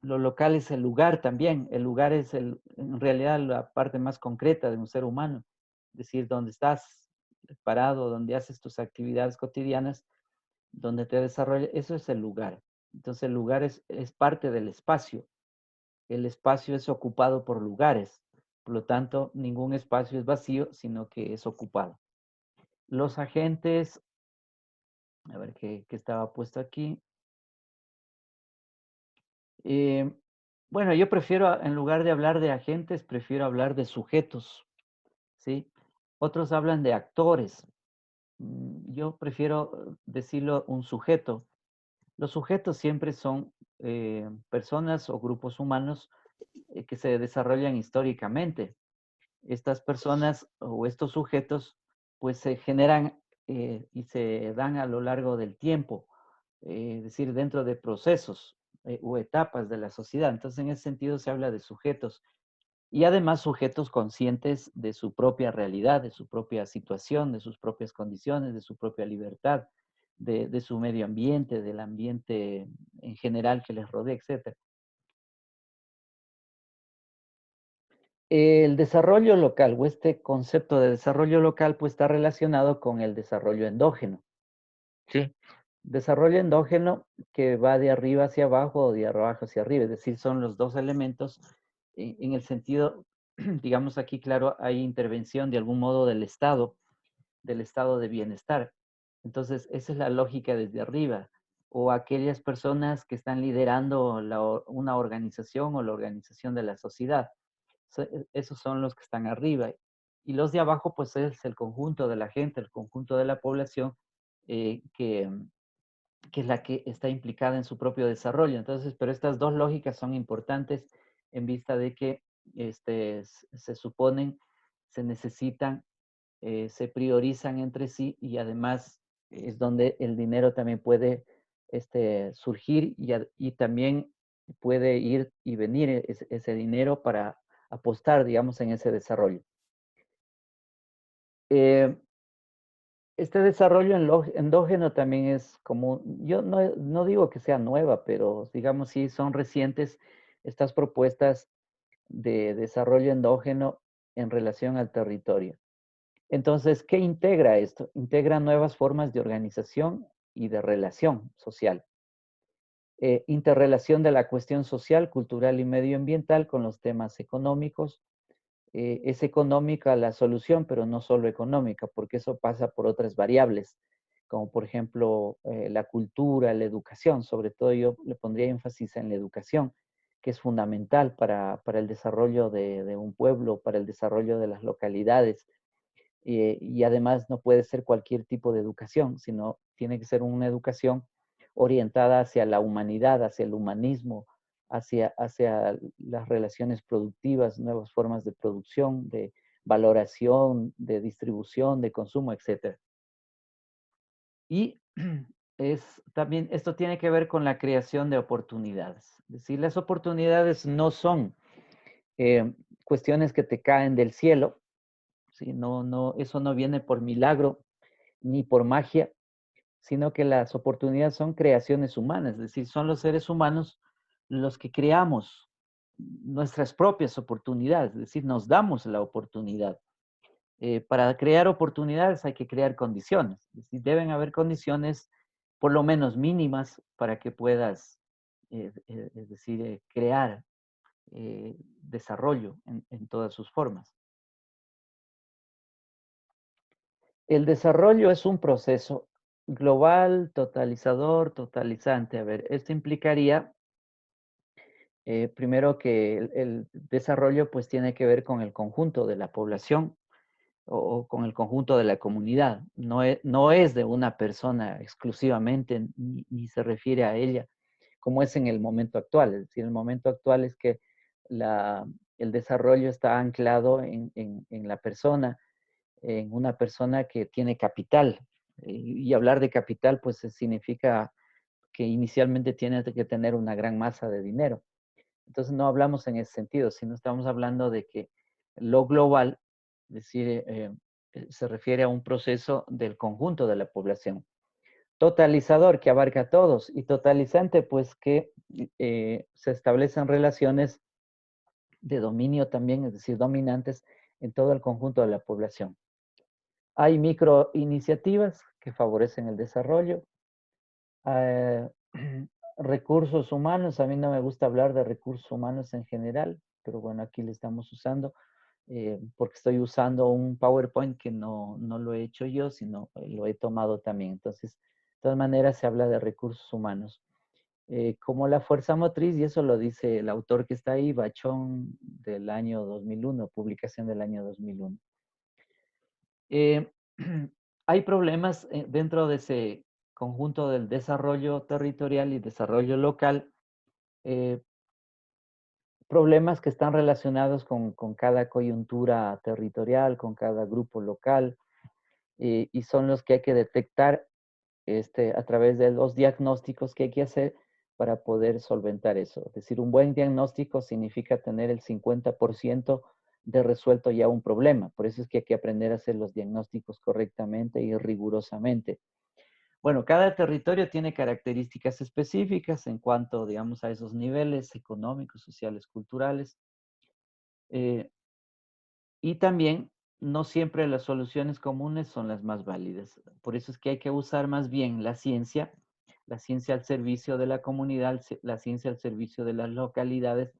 Lo local es el lugar también, el lugar es en realidad la parte más concreta de un ser humano, es decir, donde estás parado, donde haces tus actividades cotidianas, donde te desarrollas, eso es el lugar. Entonces el lugar es parte del espacio. El espacio es ocupado por lugares. Por lo tanto, ningún espacio es vacío, sino que es ocupado. Los agentes, a ver qué estaba puesto aquí. Bueno, yo prefiero, en lugar de hablar de agentes, prefiero hablar de sujetos, ¿sí? Otros hablan de actores. Yo prefiero decirlo un sujeto. Los sujetos siempre son personas o grupos humanos que se desarrollan históricamente. Estas personas o estos sujetos pues se generan y se dan a lo largo del tiempo. es decir, dentro de procesos o etapas de la sociedad. Entonces, en ese sentido se habla de sujetos y además sujetos conscientes de su propia realidad, de su propia situación, de sus propias condiciones, de su propia libertad, de su medio ambiente, del ambiente en general que les rodea, etc. El desarrollo local o este concepto de desarrollo local pues está relacionado con el desarrollo endógeno, ¿sí? Desarrollo endógeno que va de arriba hacia abajo o de abajo hacia arriba, es decir, son los dos elementos en el sentido, digamos aquí, claro, hay intervención de algún modo del estado de bienestar. Entonces, esa es la lógica desde arriba, o aquellas personas que están liderando una organización o la organización de la sociedad. Esos son los que están arriba. Y los de abajo, pues es el conjunto de la gente, el conjunto de la población que es la que está implicada en su propio desarrollo. Entonces, pero estas dos lógicas son importantes en vista de que se suponen, se necesitan, se priorizan entre sí y además es donde el dinero también puede surgir y también puede ir y venir ese dinero para apostar, digamos, en ese desarrollo. Este desarrollo endógeno también es como, yo no digo que sea nueva, pero digamos sí son recientes estas propuestas de desarrollo endógeno en relación al territorio. Entonces, ¿qué integra esto? Integra nuevas formas de organización y de relación social. Interrelación de la cuestión social, cultural y medioambiental con los temas económicos. Es económica la solución, pero no solo económica, porque eso pasa por otras variables, como por ejemplo la cultura, la educación. Sobre todo yo le pondría énfasis en la educación, que es fundamental para el desarrollo de un pueblo, para el desarrollo de las localidades. Y además no puede ser cualquier tipo de educación, sino tiene que ser una educación orientada hacia la humanidad, hacia el humanismo, hacia las relaciones productivas, nuevas formas de producción, de valoración, de distribución, de consumo, etc. Y también esto tiene que ver con la creación de oportunidades. Es decir, las oportunidades no son cuestiones que te caen del cielo, ¿sí? Eso no viene por milagro ni por magia, sino que las oportunidades son creaciones humanas, es decir, son los seres humanos los que creamos nuestras propias oportunidades, es decir, nos damos la oportunidad. Para crear oportunidades hay que crear condiciones, es decir, deben haber condiciones por lo menos mínimas para que puedas, es decir, crear desarrollo en todas sus formas. El desarrollo es un proceso global, totalizador, totalizante. A ver, esto implicaría, primero que el desarrollo pues tiene que ver con el conjunto de la población o con el conjunto de la comunidad. No es de una persona exclusivamente, ni se refiere a ella, como es en el momento actual. Es decir, el momento actual es que el desarrollo está anclado en la persona, en una persona que tiene capital. Y hablar de capital, pues significa que inicialmente tiene que tener una gran masa de dinero. Entonces no hablamos en ese sentido, sino estamos hablando de que lo global, es decir, se refiere a un proceso del conjunto de la población. Totalizador, que abarca a todos, y totalizante, pues que se establecen relaciones de dominio también, es decir, dominantes en todo el conjunto de la población. Hay microiniciativas que favorecen el desarrollo. Recursos humanos, a mí no me gusta hablar de recursos humanos en general, pero bueno, aquí le estamos usando, porque estoy usando un PowerPoint que no lo he hecho yo, sino lo he tomado también. Entonces, de todas maneras se habla de recursos humanos. Como la fuerza motriz, y eso lo dice el autor que está ahí, Bachón, del año 2001, publicación del año 2001. Hay problemas dentro de ese conjunto del desarrollo territorial y desarrollo local, problemas que están relacionados con cada coyuntura territorial, con cada grupo local, y son los que hay que detectar a través de los diagnósticos que hay que hacer para poder solventar eso. Es decir, un buen diagnóstico significa tener el 50% de resuelto ya un problema. Por eso es que hay que aprender a hacer los diagnósticos correctamente y rigurosamente. Bueno, cada territorio tiene características específicas en cuanto, digamos, a esos niveles económicos, sociales, culturales. Eh, y también no siempre las soluciones comunes son las más válidas. Por eso es que hay que usar más bien la ciencia al servicio de la comunidad, la ciencia al servicio de las localidades,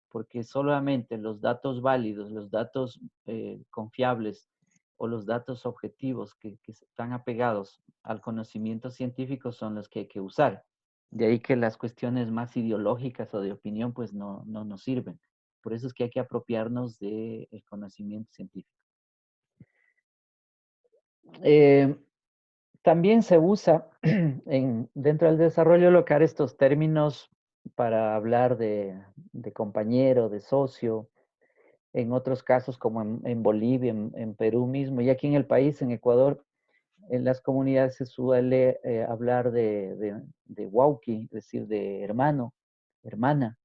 porque solamente los datos válidos, los datos confiables o los datos objetivos que están apegados al conocimiento científico son los que hay que usar. De ahí que las cuestiones más ideológicas o de opinión pues no nos sirven. Por eso es que hay que apropiarnos del conocimiento científico. Eh, También se usa dentro del desarrollo local estos términos para hablar de compañero, de socio, en otros casos como en Bolivia, en Perú mismo, y aquí en el país, en Ecuador, en las comunidades se suele hablar de wauki, es decir, de hermano, hermana.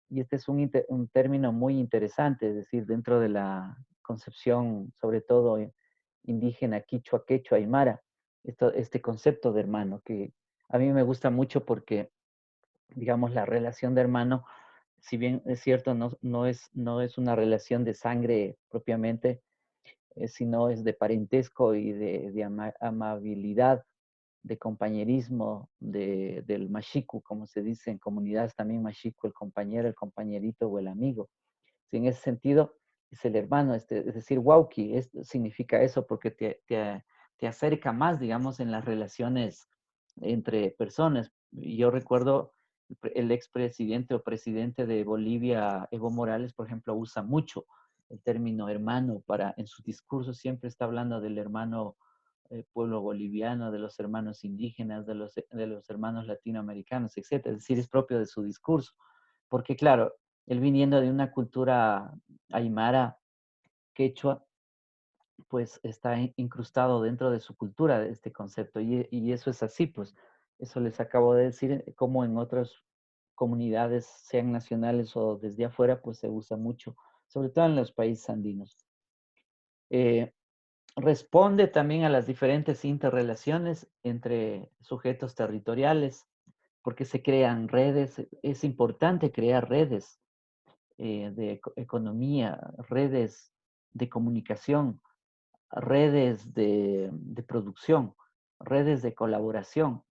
Y este es un término muy interesante, es decir, dentro de la concepción, sobre todo indígena, quichua, quechua, aymara, este concepto de hermano, que a mí me gusta mucho porque, digamos, la relación de hermano, si bien es cierto, no es una relación de sangre propiamente, sino es de parentesco y de amabilidad, de compañerismo, del machiku, como se dice en comunidades también machiku, el compañero, el compañerito o el amigo. Sí, en ese sentido, es el hermano, es decir, wauki, significa eso porque te acerca más, digamos, en las relaciones entre personas. Yo recuerdo el expresidente o presidente de Bolivia, Evo Morales, por ejemplo, usa mucho el término hermano en su discurso siempre está hablando del hermano pueblo boliviano, de los hermanos indígenas, de los hermanos latinoamericanos, etcétera. Es decir, es propio de su discurso. Porque claro, él viniendo de una cultura aymara, quechua, pues está incrustado dentro de su cultura de este concepto. Y eso es así, pues eso les acabo de decir, como en otras comunidades, sean nacionales o desde afuera, pues se usa mucho, sobre todo en los países andinos. Responde también a las diferentes interrelaciones entre sujetos territoriales, porque se crean redes, es importante crear redes de economía, redes de comunicación, redes de producción, redes de colaboración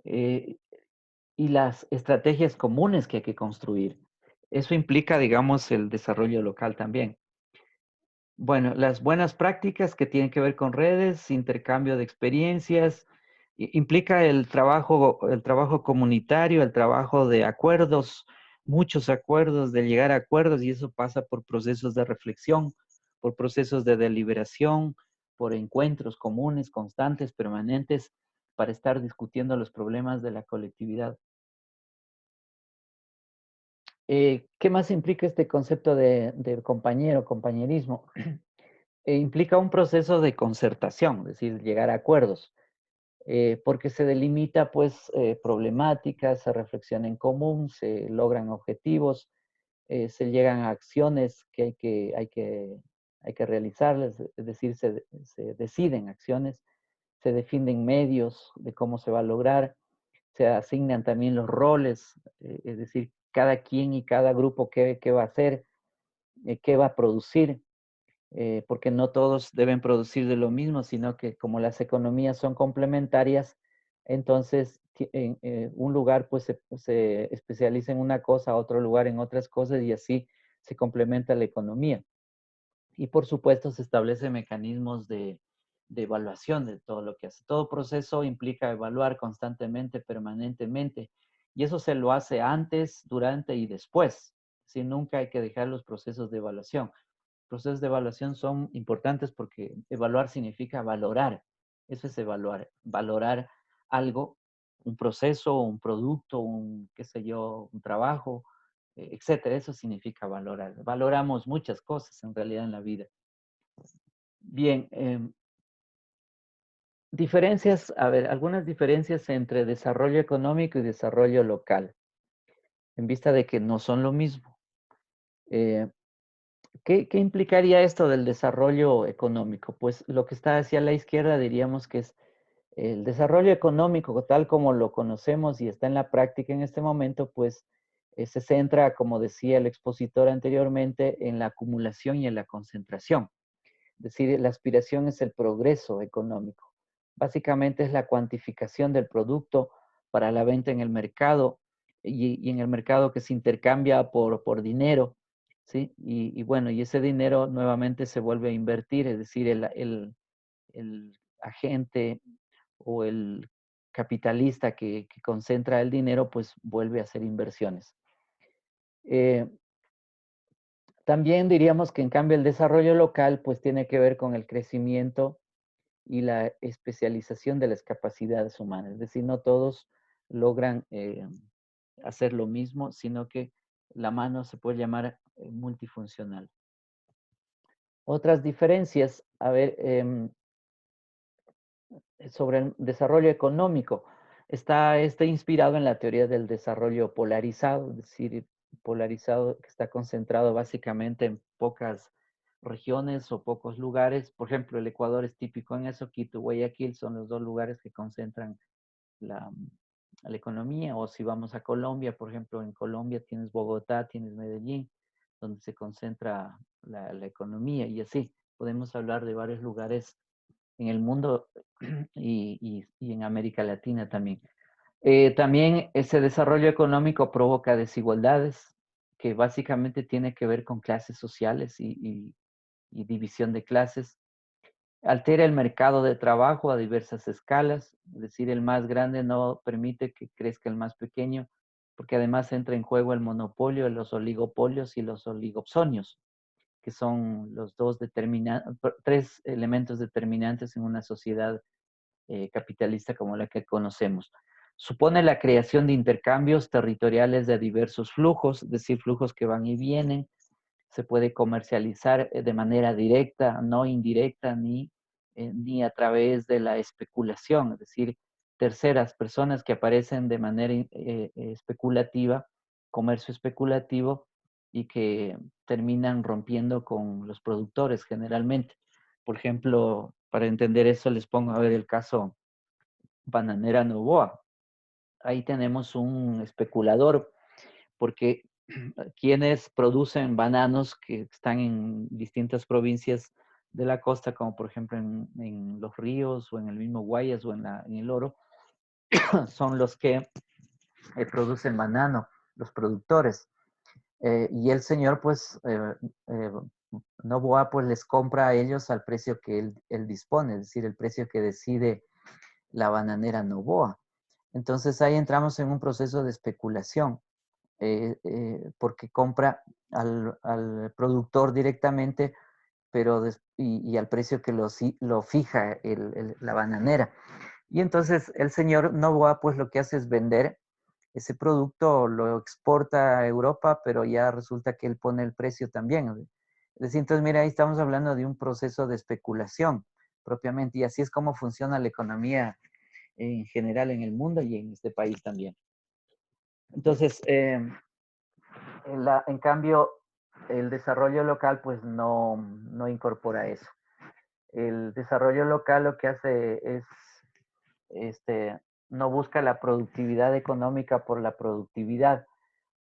eh, y las estrategias comunes que hay que construir. Eso implica, digamos, el desarrollo local también. Bueno, las buenas prácticas que tienen que ver con redes, intercambio de experiencias, implica el trabajo comunitario, el trabajo de acuerdos, muchos acuerdos, de llegar a acuerdos, y eso pasa por procesos de reflexión, por procesos de deliberación, por encuentros comunes, constantes, permanentes, para estar discutiendo los problemas de la colectividad. ¿Qué más implica este concepto de compañero, compañerismo? Implica un proceso de concertación, es decir, llegar a acuerdos, porque se delimita pues problemáticas, se reflexiona en común, se logran objetivos, se llegan a acciones que hay que realizarlas, es decir, se deciden acciones, se definen medios de cómo se va a lograr, se asignan también los roles, es decir, cada quien y cada grupo qué va a hacer, qué va a producir, porque no todos deben producir de lo mismo, sino que como las economías son complementarias, entonces un lugar pues se especializa en una cosa, otro lugar en otras cosas y así se complementa la economía. Y por supuesto se establecen mecanismos de evaluación de todo lo que hace. Todo proceso implica evaluar constantemente, permanentemente, y eso se lo hace antes, durante y después. Si nunca hay que dejar los procesos de evaluación. Procesos de evaluación son importantes porque evaluar significa valorar. Eso es evaluar. Valorar algo, un proceso, un producto, qué sé yo, un trabajo, etcétera. Eso significa valorar. Valoramos muchas cosas en realidad en la vida. Bien, Diferencias, a ver, algunas diferencias entre desarrollo económico y desarrollo local, en vista de que no son lo mismo. Eh, ¿qué implicaría esto del desarrollo económico? Pues lo que está hacia la izquierda diríamos que es el desarrollo económico, tal como lo conocemos y está en la práctica en este momento, pues se centra, como decía el expositor anteriormente, en la acumulación y en la concentración. Es decir, la aspiración es el progreso económico. Básicamente es la cuantificación del producto para la venta en el mercado y en el mercado que se intercambia por dinero, ¿sí? Y bueno, y ese dinero nuevamente se vuelve a invertir, es decir, el agente o el capitalista que concentra el dinero, pues vuelve a hacer inversiones. También diríamos que en cambio el desarrollo local, pues tiene que ver con el crecimiento y la especialización de las capacidades humanas. Es decir, no todos logran hacer lo mismo, sino que la mano se puede llamar multifuncional. Otras diferencias, a ver, sobre el desarrollo económico. Está inspirado en la teoría del desarrollo polarizado, es decir, polarizado que está concentrado básicamente en pocas regiones o pocos lugares. Por ejemplo, el Ecuador es típico en eso, Quito, Guayaquil son los dos lugares que concentran la, la economía. O si vamos a Colombia, por ejemplo, en Colombia tienes Bogotá, tienes Medellín, donde se concentra la economía y así. Podemos hablar de varios lugares en el mundo y en América Latina también. También ese desarrollo económico provoca desigualdades que básicamente tiene que ver con clases sociales y división de clases. Altera el mercado de trabajo a diversas escalas, es decir, el más grande no permite que crezca el más pequeño, porque además entra en juego el monopolio, los oligopolios y los oligopsonios, que son los tres elementos determinantes en una sociedad capitalista como la que conocemos. Supone la creación de intercambios territoriales de diversos flujos, es decir, flujos que van y vienen. Se puede comercializar de manera directa, no indirecta, ni a través de la especulación, es decir, terceras personas que aparecen de manera especulativa, comercio especulativo, y que terminan rompiendo con los productores generalmente. Por ejemplo, para entender eso, les pongo a ver el caso Bananera Novoa. Ahí tenemos un especulador, porque quienes producen bananos que están en distintas provincias de la costa, como por ejemplo en Los Ríos o en el mismo Guayas o en el Oro, son los que producen banano, los productores. Y el señor, pues, Novoa, pues les compra a ellos al precio que él dispone, es decir, el precio que decide la bananera Novoa. Entonces ahí entramos en un proceso de especulación, porque compra al productor directamente, pero y al precio que lo fija la bananera. Y entonces el señor Novoa, pues lo que hace es vender ese producto, lo exporta a Europa, pero ya resulta que él pone el precio también. Es decir, entonces mira, ahí estamos hablando de un proceso de especulación propiamente, y así es como funciona la economía en general en el mundo y en este país también. Entonces, en cambio, el desarrollo local pues no incorpora eso. El desarrollo local lo que hace es, no busca la productividad económica por la productividad,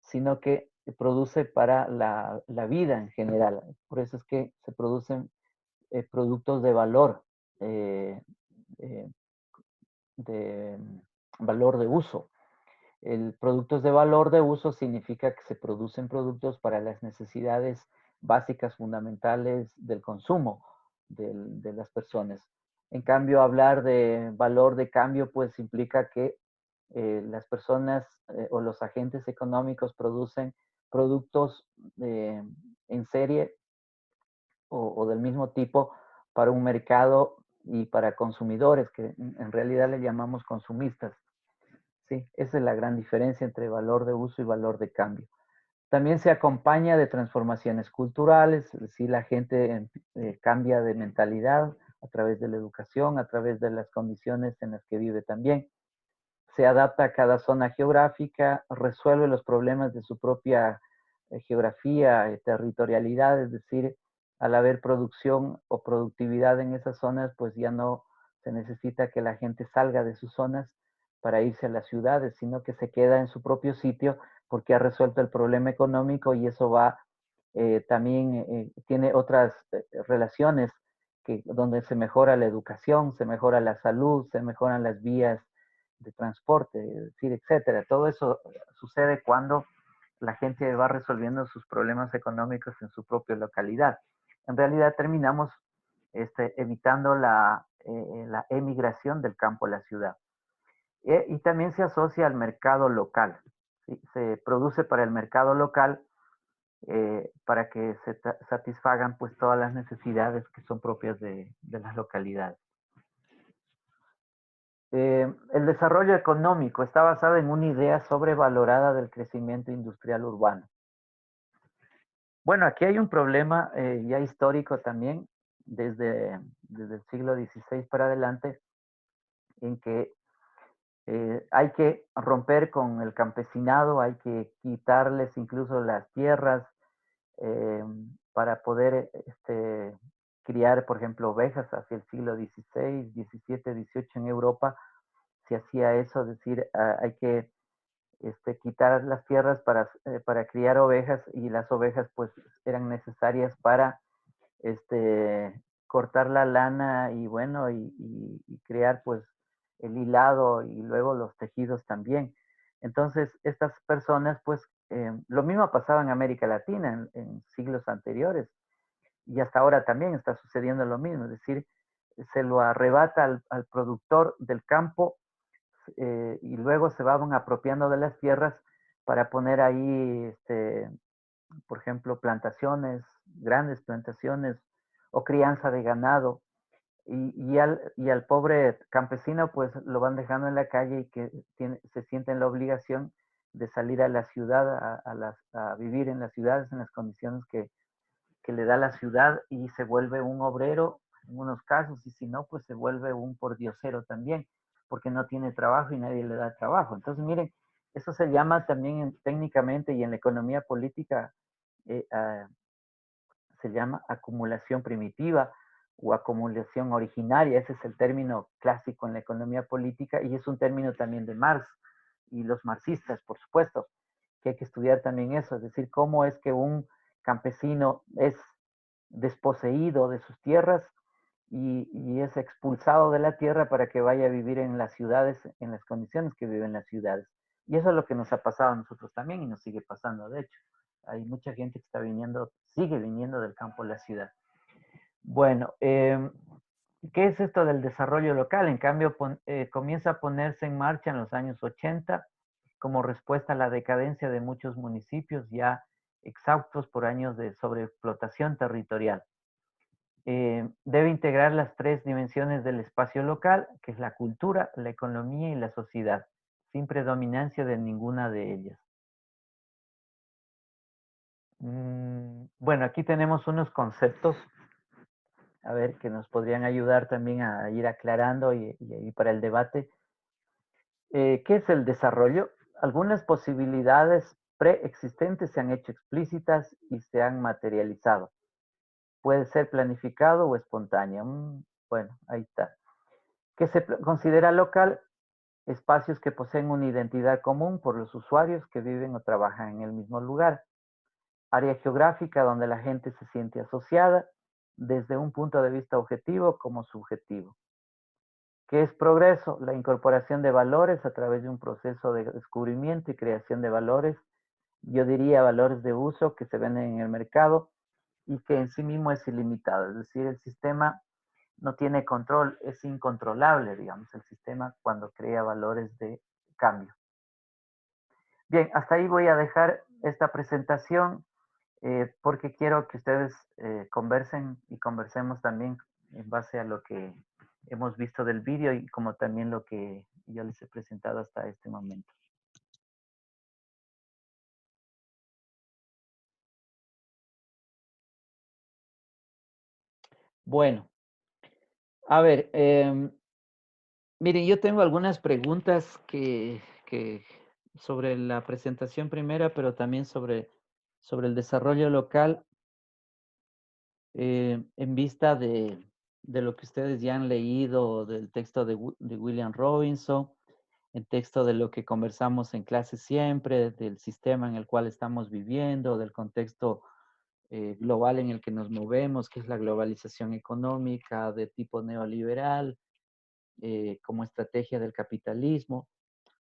sino que produce para la vida en general. Por eso es que se producen productos de valor, eh, eh, de valor de uso. El productos de valor de uso significa que se producen productos para las necesidades básicas fundamentales del consumo de las personas. En cambio, hablar de valor de cambio, pues implica que las personas o los agentes económicos producen productos en serie o del mismo tipo para un mercado y para consumidores, que en realidad le llamamos consumistas. Sí, esa es la gran diferencia entre valor de uso y valor de cambio. También se acompaña de transformaciones culturales, es decir, la gente cambia de mentalidad a través de la educación, a través de las condiciones en las que vive también. Se adapta a cada zona geográfica, resuelve los problemas de su propia geografía, territorialidad, es decir, al haber producción o productividad en esas zonas, pues ya no se necesita que la gente salga de sus zonas para irse a las ciudades, sino que se queda en su propio sitio porque ha resuelto el problema económico y eso va también tiene otras relaciones donde se mejora la educación, se mejora la salud, se mejoran las vías de transporte, es decir, etcétera. Todo eso sucede cuando la gente va resolviendo sus problemas económicos en su propia localidad. En realidad terminamos evitando la emigración del campo a la ciudad. Y también se asocia al mercado local. ¿Sí? Se produce para el mercado local para que se satisfagan pues todas las necesidades que son propias de las localidades. El desarrollo económico está basado en una idea sobrevalorada del crecimiento industrial urbano. Bueno, aquí hay un problema ya histórico también, desde el siglo XVI para adelante, en que hay que romper con el campesinado, hay que quitarles incluso las tierras para poder criar, por ejemplo, ovejas hacia el siglo XVI, XVII, XVIII en Europa. Se hacía eso, es decir, hay que quitar las tierras para criar ovejas y las ovejas pues eran necesarias para cortar la lana y bueno, y crear pues el hilado y luego los tejidos también. Entonces, estas personas pues, lo mismo pasaba en América Latina en siglos anteriores y hasta ahora también está sucediendo lo mismo, es decir, se lo arrebata al productor del campo y luego se van apropiando de las tierras para poner ahí, por ejemplo, plantaciones, grandes plantaciones o crianza de ganado. Y al pobre campesino pues lo van dejando en la calle y que se siente en la obligación de salir a la ciudad, a vivir en las ciudades en las condiciones que le da la ciudad y se vuelve un obrero en unos casos y si no pues se vuelve un pordiosero también porque no tiene trabajo y nadie le da trabajo. Entonces miren, eso se llama también técnicamente y en la economía política se llama acumulación primitiva o acumulación originaria. Ese es el término clásico en la economía política y es un término también de Marx y los marxistas, por supuesto, que hay que estudiar también eso, es decir, cómo es que un campesino es desposeído de sus tierras y es expulsado de la tierra para que vaya a vivir en las ciudades, en las condiciones que viven las ciudades. Y eso es lo que nos ha pasado a nosotros también y nos sigue pasando, de hecho. Hay mucha gente que está viniendo, sigue viniendo del campo a la ciudad. Bueno, ¿qué es esto del desarrollo local? En cambio, comienza a ponerse en marcha en los años 80 como respuesta a la decadencia de muchos municipios ya exhaustos por años de sobreexplotación territorial. Debe integrar las tres dimensiones del espacio local, que es la cultura, la economía y la sociedad, sin predominancia de ninguna de ellas. Bueno, aquí tenemos unos conceptos, a ver, que nos podrían ayudar también a ir aclarando y para el debate. ¿Qué es el desarrollo? Algunas posibilidades preexistentes se han hecho explícitas y se han materializado. Puede ser planificado o espontáneo. Bueno, ahí está. ¿Qué se considera local? Espacios que poseen una identidad común por los usuarios que viven o trabajan en el mismo lugar. Área geográfica donde la gente se siente asociada desde un punto de vista objetivo como subjetivo. ¿Qué es progreso? La incorporación de valores a través de un proceso de descubrimiento y creación de valores. Yo diría valores de uso que se venden en el mercado y que en sí mismo es ilimitado. Es decir, el sistema no tiene control, es incontrolable, digamos, el sistema cuando crea valores de cambio. Bien, hasta ahí voy a dejar esta presentación porque quiero que ustedes conversen y conversemos también en base a lo que hemos visto del vídeo y como también lo que yo les he presentado hasta este momento. Bueno, A ver, miren, yo tengo algunas preguntas que sobre la presentación primera, pero también sobre el desarrollo local, en vista de lo que ustedes ya han leído del texto de William Robinson, el texto de lo que conversamos en clase siempre, del sistema en el cual estamos viviendo, del contexto global en el que nos movemos, que es la globalización económica de tipo neoliberal, como estrategia del capitalismo.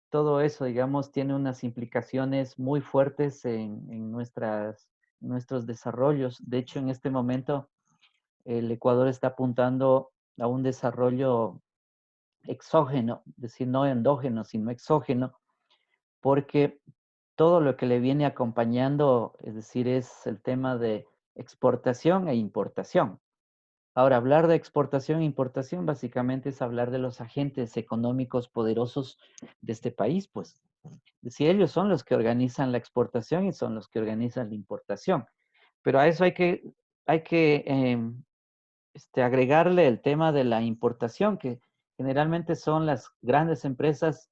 Todo eso, digamos, tiene unas implicaciones muy fuertes en nuestros desarrollos. De hecho, en este momento, el Ecuador está apuntando a un desarrollo exógeno, es decir, no endógeno, sino exógeno, porque todo lo que le viene acompañando, es decir, es el tema de exportación e importación. Ahora, hablar de exportación e importación básicamente es hablar de los agentes económicos poderosos de este país, pues. Es decir, ellos son los que organizan la exportación y son los que organizan la importación. Pero a eso hay que agregarle el tema de la importación, que generalmente son las grandes empresas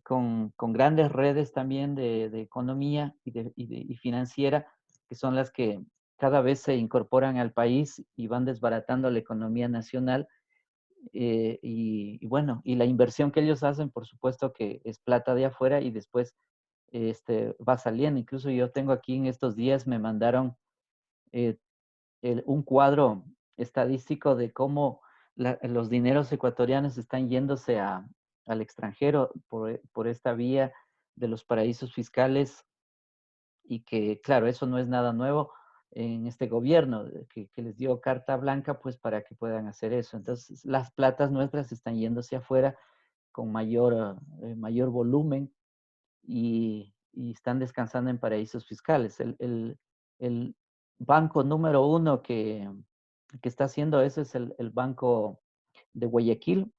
con grandes redes también de economía y financiera, que son las que cada vez se incorporan al país y van desbaratando la economía nacional. Y bueno, y la inversión que ellos hacen, por supuesto que es plata de afuera y después va saliendo. Incluso yo tengo aquí en estos días, me mandaron eh, un cuadro estadístico de cómo los dineros ecuatorianos están yéndose al extranjero por esta vía de los paraísos fiscales y que, claro, eso no es nada nuevo en este gobierno, que les dio carta blanca pues para que puedan hacer eso. Entonces, las platas nuestras están yéndose afuera con mayor volumen y están descansando en paraísos fiscales. El banco número uno que está haciendo eso es el Banco de Guayaquil.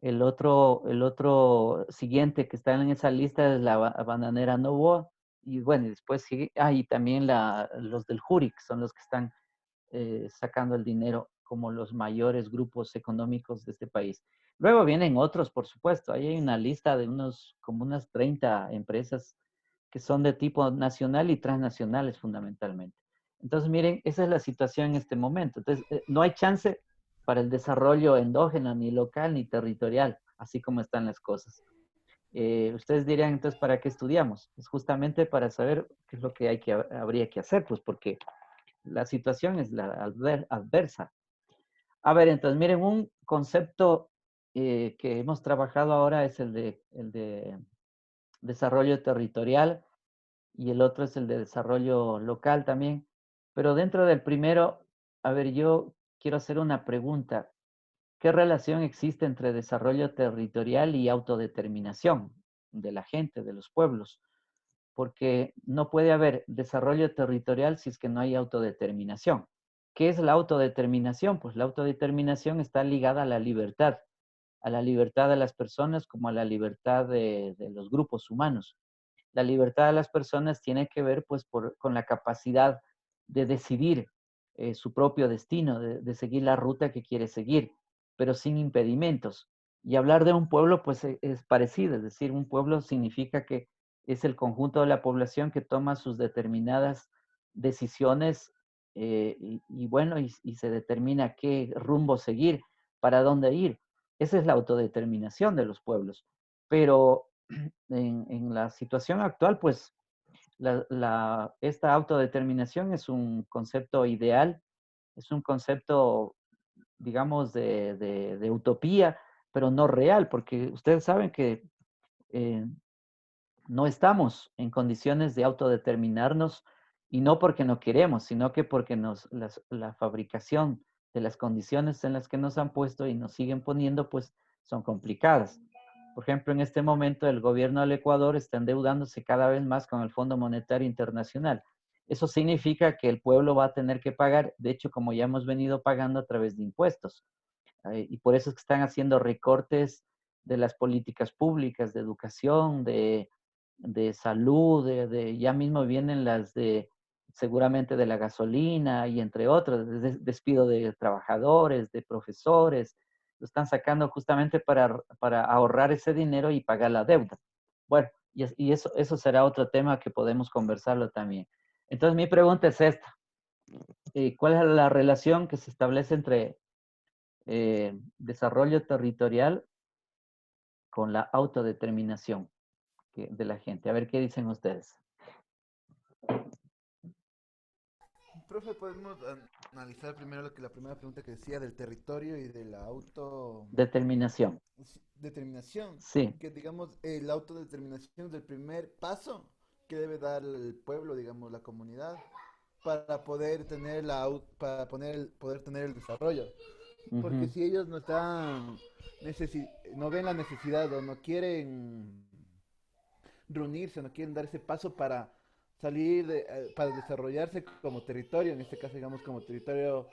El otro siguiente que está en esa lista es la bananera Novoa. Y bueno, y después sigue, y también los del Juric son los que están sacando el dinero como los mayores grupos económicos de este país. Luego vienen otros, por supuesto. Ahí hay una lista de como unas 30 empresas que son de tipo nacional y transnacionales fundamentalmente. Entonces, miren, esa es la situación en este momento. Entonces, no hay chance para el desarrollo endógeno, ni local, ni territorial, así como están las cosas. Ustedes dirían, entonces, ¿para qué estudiamos? Es justamente para saber qué es lo que habría que hacer, pues porque la situación es la adversa. A ver, entonces, miren, un concepto que hemos trabajado ahora es el de desarrollo territorial y el otro es el de desarrollo local también. Pero dentro del primero, a ver, yo quiero hacer una pregunta. ¿Qué relación existe entre desarrollo territorial y autodeterminación de la gente, de los pueblos? Porque no puede haber desarrollo territorial si es que no hay autodeterminación. ¿Qué es la autodeterminación? Pues la autodeterminación está ligada a la libertad de las personas como a la libertad de los grupos humanos. La libertad de las personas tiene que ver pues con la capacidad de decidir su propio destino, de seguir la ruta que quiere seguir, pero sin impedimentos. Y hablar de un pueblo pues es parecido, es decir, un pueblo significa que es el conjunto de la población que toma sus determinadas decisiones y bueno, y se determina qué rumbo seguir, para dónde ir. Esa es la autodeterminación de los pueblos. Pero en la situación actual, pues esta autodeterminación es un concepto ideal, es un concepto, digamos, de utopía, pero no real, porque ustedes saben que eh, no estamos en condiciones de autodeterminarnos y no porque no queremos, sino que porque la fabricación de las condiciones en las que nos han puesto y nos siguen poniendo, pues son complicadas. Por ejemplo, en este momento el gobierno del Ecuador está endeudándose cada vez más con el Fondo Monetario Internacional. Eso significa que el pueblo va a tener que pagar, de hecho, como ya hemos venido pagando a través de impuestos. Y por eso es que están haciendo recortes de las políticas públicas, de educación, de salud, ya mismo vienen las seguramente de la gasolina y entre otros, despido de trabajadores, de profesores, Lo están sacando justamente para ahorrar ese dinero y pagar la deuda. Bueno, y eso será otro tema que podemos conversarlo también. Entonces, mi pregunta es esta. ¿Cuál es la relación que se establece entre desarrollo territorial con la autodeterminación de la gente? A ver, ¿qué dicen ustedes? Profe, podemos analizar primero la primera pregunta que decía del territorio y de la Determinación. autodeterminación. Sí. Que digamos, la autodeterminación es el primer paso que debe dar el pueblo, digamos, la comunidad, para poder tener poder tener el desarrollo. Porque Ujú. si ellos no ven la necesidad o no quieren reunirse, no quieren dar ese paso para para desarrollarse como territorio, en este caso digamos como territorio,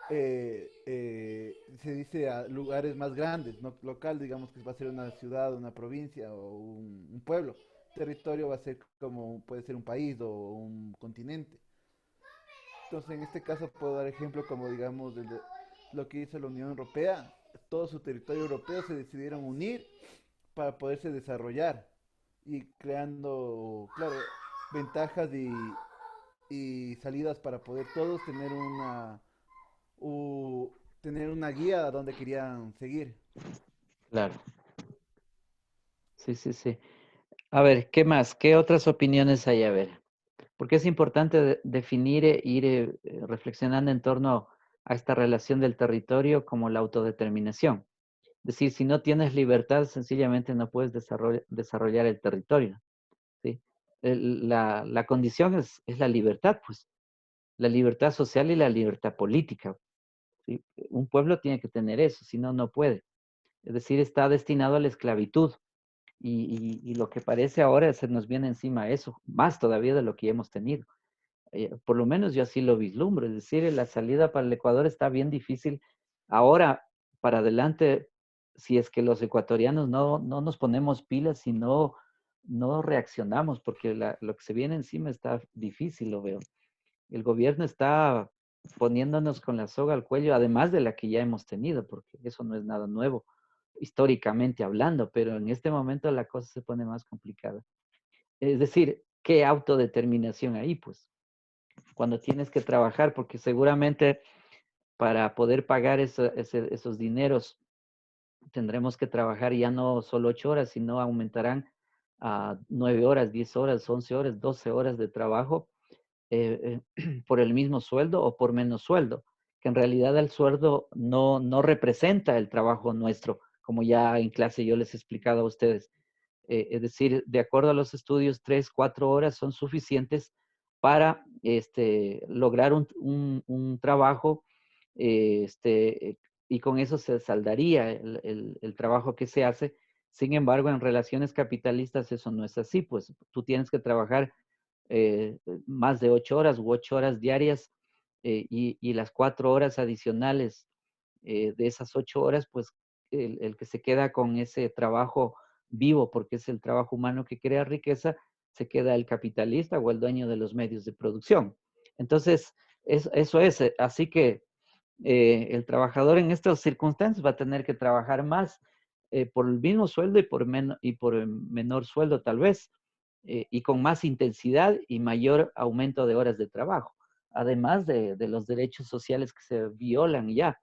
se dice a lugares más grandes, no local, digamos que va a ser una ciudad, una provincia o un pueblo. Territorio va a ser como puede ser un país o un continente. Entonces en este caso puedo dar ejemplo como digamos lo que hizo la Unión Europea. Todo su territorio europeo se decidieron unir para poderse desarrollar y creando, claro, ventajas y salidas para poder todos tener tener una guía a donde querían seguir. Claro. Sí, sí, sí. A ver, ¿qué más? ¿Qué otras opiniones hay? A ver, porque es importante definir e ir reflexionando en torno a esta relación del territorio como la autodeterminación. Es decir, si no tienes libertad, sencillamente no puedes desarrollar el territorio, ¿sí? La condición es la libertad, pues, la libertad social y la libertad política, ¿sí? Un pueblo tiene que tener eso, si no, no puede. Es decir, está destinado a la esclavitud. Y lo que parece ahora se nos viene encima eso, más todavía de lo que ya hemos tenido. Por lo menos yo así lo vislumbro, es decir, la salida para el Ecuador está bien difícil. Ahora, para adelante, si es que los ecuatorianos no nos ponemos pilas y no reaccionamos, porque lo que se viene encima está difícil, lo veo. El gobierno está poniéndonos con la soga al cuello, además de la que ya hemos tenido, porque eso no es nada nuevo, históricamente hablando, pero en este momento la cosa se pone más complicada. Es decir, ¿qué autodeterminación ahí? Pues cuando tienes que trabajar, porque seguramente para poder pagar esos dineros tendremos que trabajar ya no solo 8 horas, sino aumentarán a 9 horas, 10 horas, 11 horas, 12 horas de trabajo por el mismo sueldo o por menos sueldo, que en realidad el sueldo no representa el trabajo nuestro, como ya en clase yo les he explicado a ustedes. Es decir, de acuerdo a los estudios, 3, 4 horas son suficientes para lograr un trabajo y con eso se saldaría el trabajo que se hace. Sin embargo, en relaciones capitalistas eso no es así, pues tú tienes que trabajar más de 8 horas u 8 horas diarias y las 4 horas adicionales de esas 8 horas, pues el que se queda con ese trabajo vivo, porque es el trabajo humano que crea riqueza, se queda el capitalista o el dueño de los medios de producción. Entonces, eso es. Así que el trabajador en estas circunstancias va a tener que trabajar más por el mismo sueldo y por menor sueldo tal vez, y con más intensidad y mayor aumento de horas de trabajo, además de los derechos sociales que se violan ya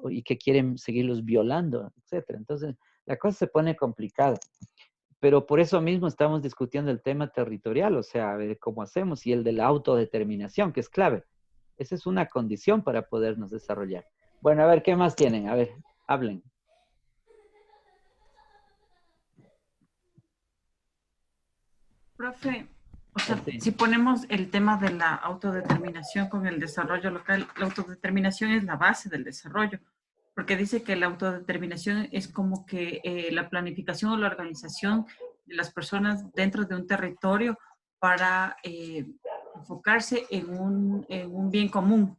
y que quieren seguirlos violando, etcétera. Entonces, la cosa se pone complicada. Pero por eso mismo estamos discutiendo el tema territorial, o sea, cómo hacemos, y el de la autodeterminación, que es clave. Esa es una condición para podernos desarrollar. Bueno, a ver, ¿qué más tienen? A ver, hablen. Profe, o sea, Sí. si ponemos el tema de la autodeterminación con el desarrollo local, la autodeterminación es la base del desarrollo, porque dice que la autodeterminación es como que la planificación o la organización de las personas dentro de un territorio para enfocarse en un bien común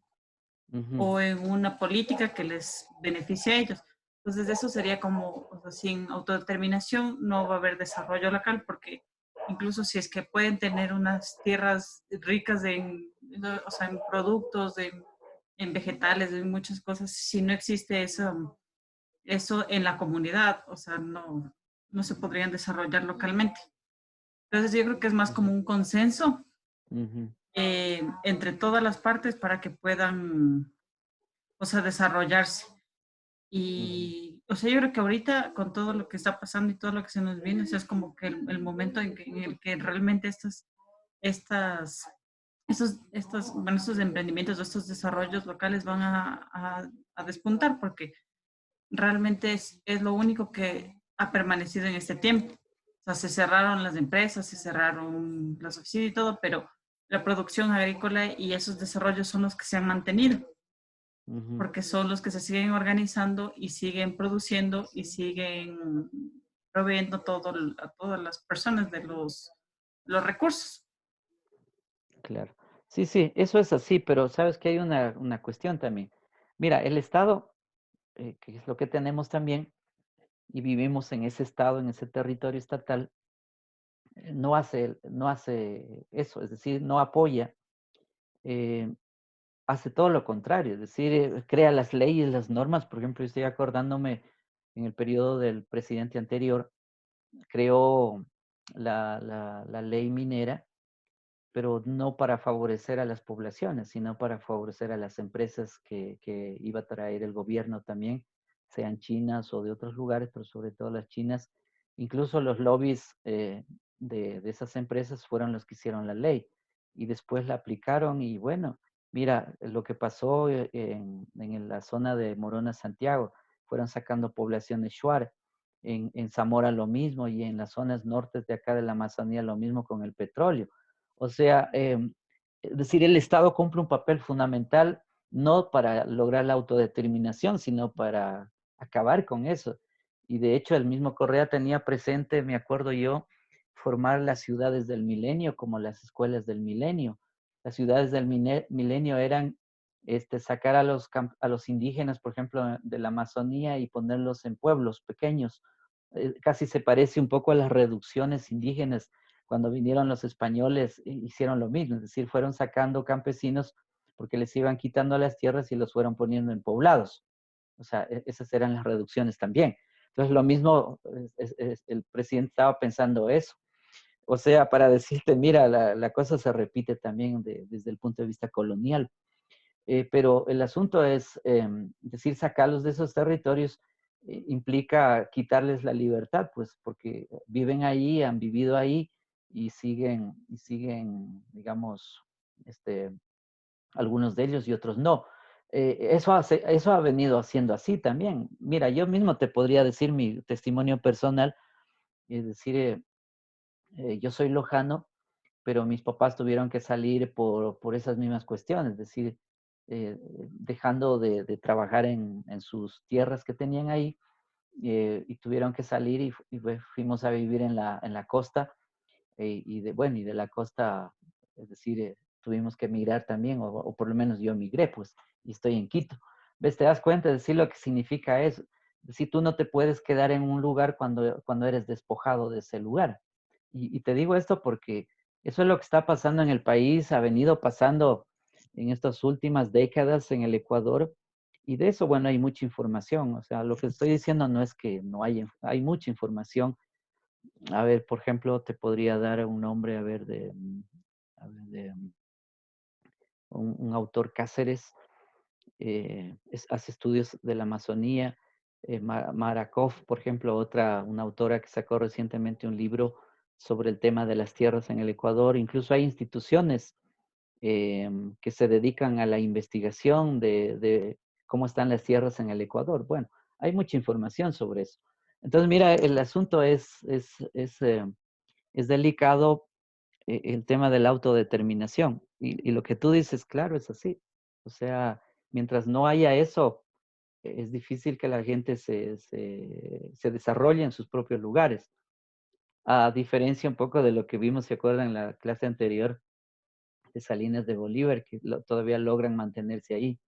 Ujú. o en una política que les beneficie a ellos. Entonces, eso sería como, o sea, sin autodeterminación no va a haber desarrollo local, porque incluso si es que pueden tener unas tierras ricas o sea, en productos, en vegetales, en muchas cosas, si no existe eso, eso en la comunidad, o sea, no se podrían desarrollar localmente. Entonces yo creo que es más como un consenso Ujú, entre todas las partes para que puedan, o sea, desarrollarse. ujú, Y, o sea, yo creo que ahorita con todo lo que está pasando y todo lo que se nos viene, o sea, es como que el momento en el que realmente estas, bueno, estos emprendimientos, estos desarrollos locales van a despuntar porque realmente es lo único que ha permanecido en este tiempo. O sea, se cerraron las empresas, se cerraron las oficinas y todo, pero la producción agrícola y esos desarrollos son los que se han mantenido, ujú. porque son los que se siguen organizando y siguen produciendo y siguen proveyendo a todas las personas de los recursos. Claro. Sí, sí, eso es así, pero sabes que hay una cuestión también. Mira, el Estado, que es lo que tenemos también, y vivimos en ese Estado, en ese territorio estatal, no hace eso, es decir, no apoya, eh, hace todo lo contrario, es decir, crea las leyes, las normas. Por ejemplo, yo estoy acordándome en el periodo del presidente anterior, creó la ley minera, pero no para favorecer a las poblaciones, sino para favorecer a las empresas que iba a traer el gobierno también, sean chinas o de otros lugares, pero sobre todo las chinas. Incluso los lobbies de esas empresas fueron los que hicieron la ley y después la aplicaron y bueno, mira lo que pasó en la zona de Morona, Santiago, fueron sacando poblaciones shuar. En Zamora lo mismo y en las zonas nortes de acá de la Amazonía lo mismo con el petróleo. O sea, es decir, el Estado cumple un papel fundamental no para lograr la autodeterminación, sino para acabar con eso. Y de hecho, el mismo Correa tenía presente, me acuerdo yo, formar las ciudades del milenio como las escuelas del milenio. Las ciudades del milenio eran sacar a los indígenas, por ejemplo, de la Amazonía y ponerlos en pueblos pequeños. Casi se parece un poco a las reducciones indígenas cuando vinieron los españoles, hicieron lo mismo, es decir, fueron sacando campesinos porque les iban quitando las tierras y los fueron poniendo en poblados. O sea, esas eran las reducciones también. Entonces, lo mismo, el presidente estaba pensando eso. O sea, para decirte, mira, la cosa se repite también desde el punto de vista colonial. Pero el asunto es, decir, sacarlos de esos territorios implica quitarles la libertad, pues, porque viven ahí, han vivido ahí y siguen, digamos, este, algunos de ellos y otros no. Eso ha venido haciendo así también. Mira, yo mismo te podría decir mi testimonio personal, es decir, yo soy lojano, pero mis papás tuvieron que salir por esas mismas cuestiones, es decir, dejando de trabajar en sus tierras que tenían ahí, y tuvieron que salir y fuimos a vivir en la costa, bueno, y de la costa, es decir, tuvimos que emigrar también, o por lo menos yo emigré, pues, y estoy en Quito. ¿Ves? Te das cuenta de decir lo que significa eso. Es decir, tú no te puedes quedar en un lugar cuando eres despojado de ese lugar. Y te digo esto porque eso es lo que está pasando en el país, ha venido pasando en estas últimas décadas en el Ecuador, y de eso, bueno, hay mucha información. O sea, lo que estoy diciendo no es que no hay mucha información. A ver, por ejemplo, te podría dar un nombre, a ver, de un autor Cáceres, hace estudios de la Amazonía. Marakov, por ejemplo, una autora que sacó recientemente un libro sobre el tema de las tierras en el Ecuador. Incluso hay instituciones que se dedican a la investigación de cómo están las tierras en el Ecuador. Bueno, hay mucha información sobre eso. Entonces, mira, el asunto es delicado, el tema de la autodeterminación. Y lo que tú dices, claro, es así. O sea, mientras no haya eso, es difícil que la gente se desarrolle en sus propios lugares. A diferencia un poco de lo que vimos, ¿se acuerdan en la clase anterior de Salinas de Bolívar, que todavía logran mantenerse ahí?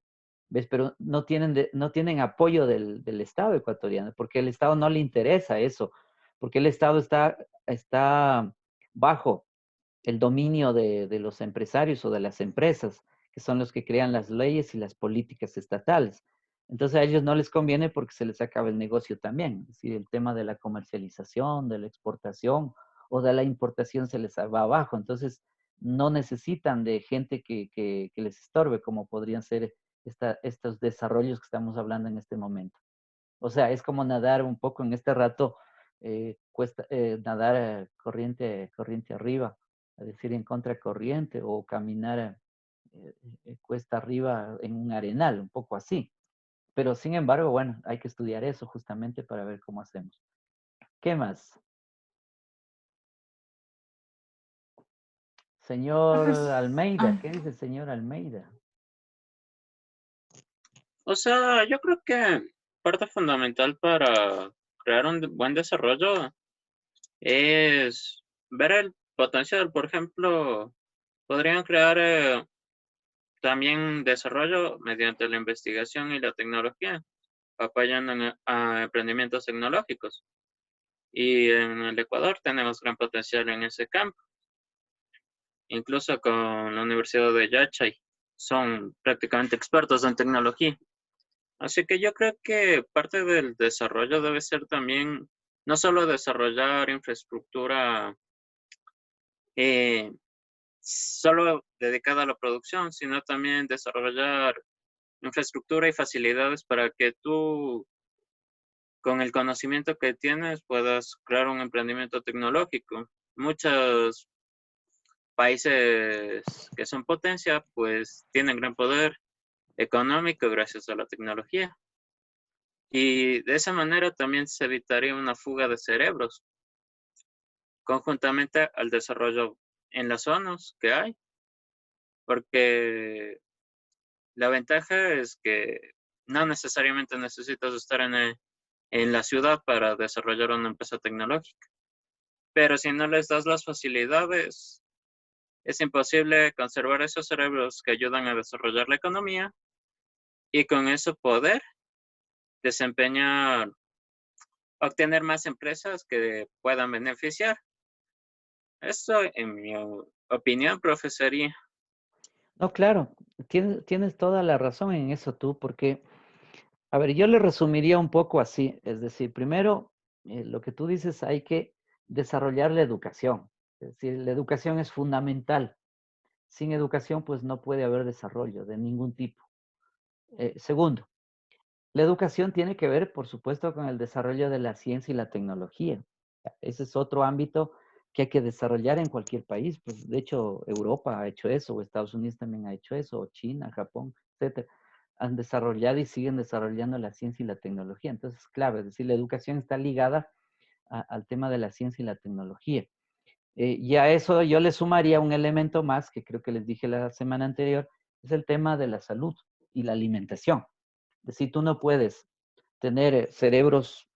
¿Ves? Pero no tienen apoyo del Estado ecuatoriano, porque el Estado no le interesa eso, porque el Estado está bajo el dominio de los empresarios o de las empresas, que son los que crean las leyes y las políticas estatales. Entonces a ellos no les conviene porque se les acaba el negocio también. Es decir, el tema de la comercialización, de la exportación o de la importación se les va abajo. Entonces no necesitan de gente que les estorbe, como podrían ser estos desarrollos que estamos hablando en este momento. O sea, es como nadar un poco en este rato, cuesta nadar corriente arriba, es decir, en contracorriente, o caminar cuesta arriba en un arenal, un poco así. Pero sin embargo, bueno, hay que estudiar eso justamente para ver cómo hacemos. ¿Qué más? Señor Almeida, ¿qué dice el señor Almeida? O sea, yo creo que parte fundamental para crear un buen desarrollo es ver el potencial. Por ejemplo, podrían crear también desarrollo mediante la investigación y la tecnología, apoyando a emprendimientos tecnológicos. Y en el Ecuador tenemos gran potencial en ese campo, incluso con la Universidad de Yachay. Son prácticamente expertos en tecnología. Así que yo creo que parte del desarrollo debe ser también no solo desarrollar infraestructura solo dedicada a la producción, sino también desarrollar infraestructura y facilidades para que tú, con el conocimiento que tienes, puedas crear un emprendimiento tecnológico. Muchos países que son potencia, pues tienen gran poder económico gracias a la tecnología. Y de esa manera también se evitaría una fuga de cerebros, conjuntamente al desarrollo en las zonas que hay, porque la ventaja es que no necesariamente necesitas estar en la ciudad para desarrollar una empresa tecnológica, pero si no les das las facilidades, es imposible conservar esos cerebros que ayudan a desarrollar la economía y con eso poder desempeñar, obtener más empresas que puedan beneficiar. Eso, en mi opinión, profesoría. No, claro, tienes toda la razón en eso tú, porque, a ver, yo le resumiría un poco así, es decir, primero, lo que tú dices, hay que desarrollar la educación, es decir, la educación es fundamental. Sin educación, pues no puede haber desarrollo de ningún tipo. Segundo, la educación tiene que ver, por supuesto, con el desarrollo de la ciencia y la tecnología. Ese es otro ámbito que hay que desarrollar en cualquier país. Pues, de hecho, Europa ha hecho eso, o Estados Unidos también ha hecho eso, o China, Japón, etcétera. Han desarrollado y siguen desarrollando la ciencia y la tecnología. Entonces, es clave, es decir, la educación está ligada al tema de la ciencia y la tecnología. Y a eso yo le sumaría un elemento más que creo que les dije la semana anterior, es el tema de la salud y la alimentación. Es decir, tú no puedes tener cerebros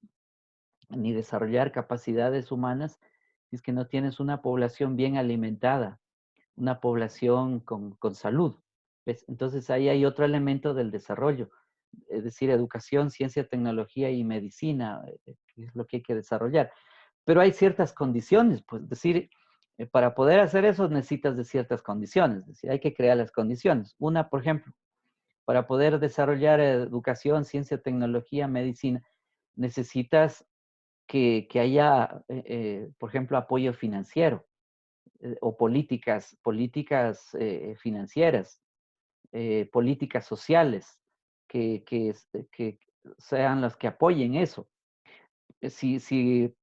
ni desarrollar capacidades humanas si es que no tienes una población bien alimentada, una población con salud. ¿Ves? Entonces ahí hay otro elemento del desarrollo, es decir, educación, ciencia, tecnología y medicina, que es lo que hay que desarrollar. Pero hay ciertas condiciones, pues, es decir, para poder hacer eso necesitas de ciertas condiciones, es decir, hay que crear las condiciones. Una, por ejemplo, para poder desarrollar educación, ciencia, tecnología, medicina, necesitas que haya, por ejemplo, apoyo financiero o políticas financieras, políticas sociales que sean las que apoyen eso. Si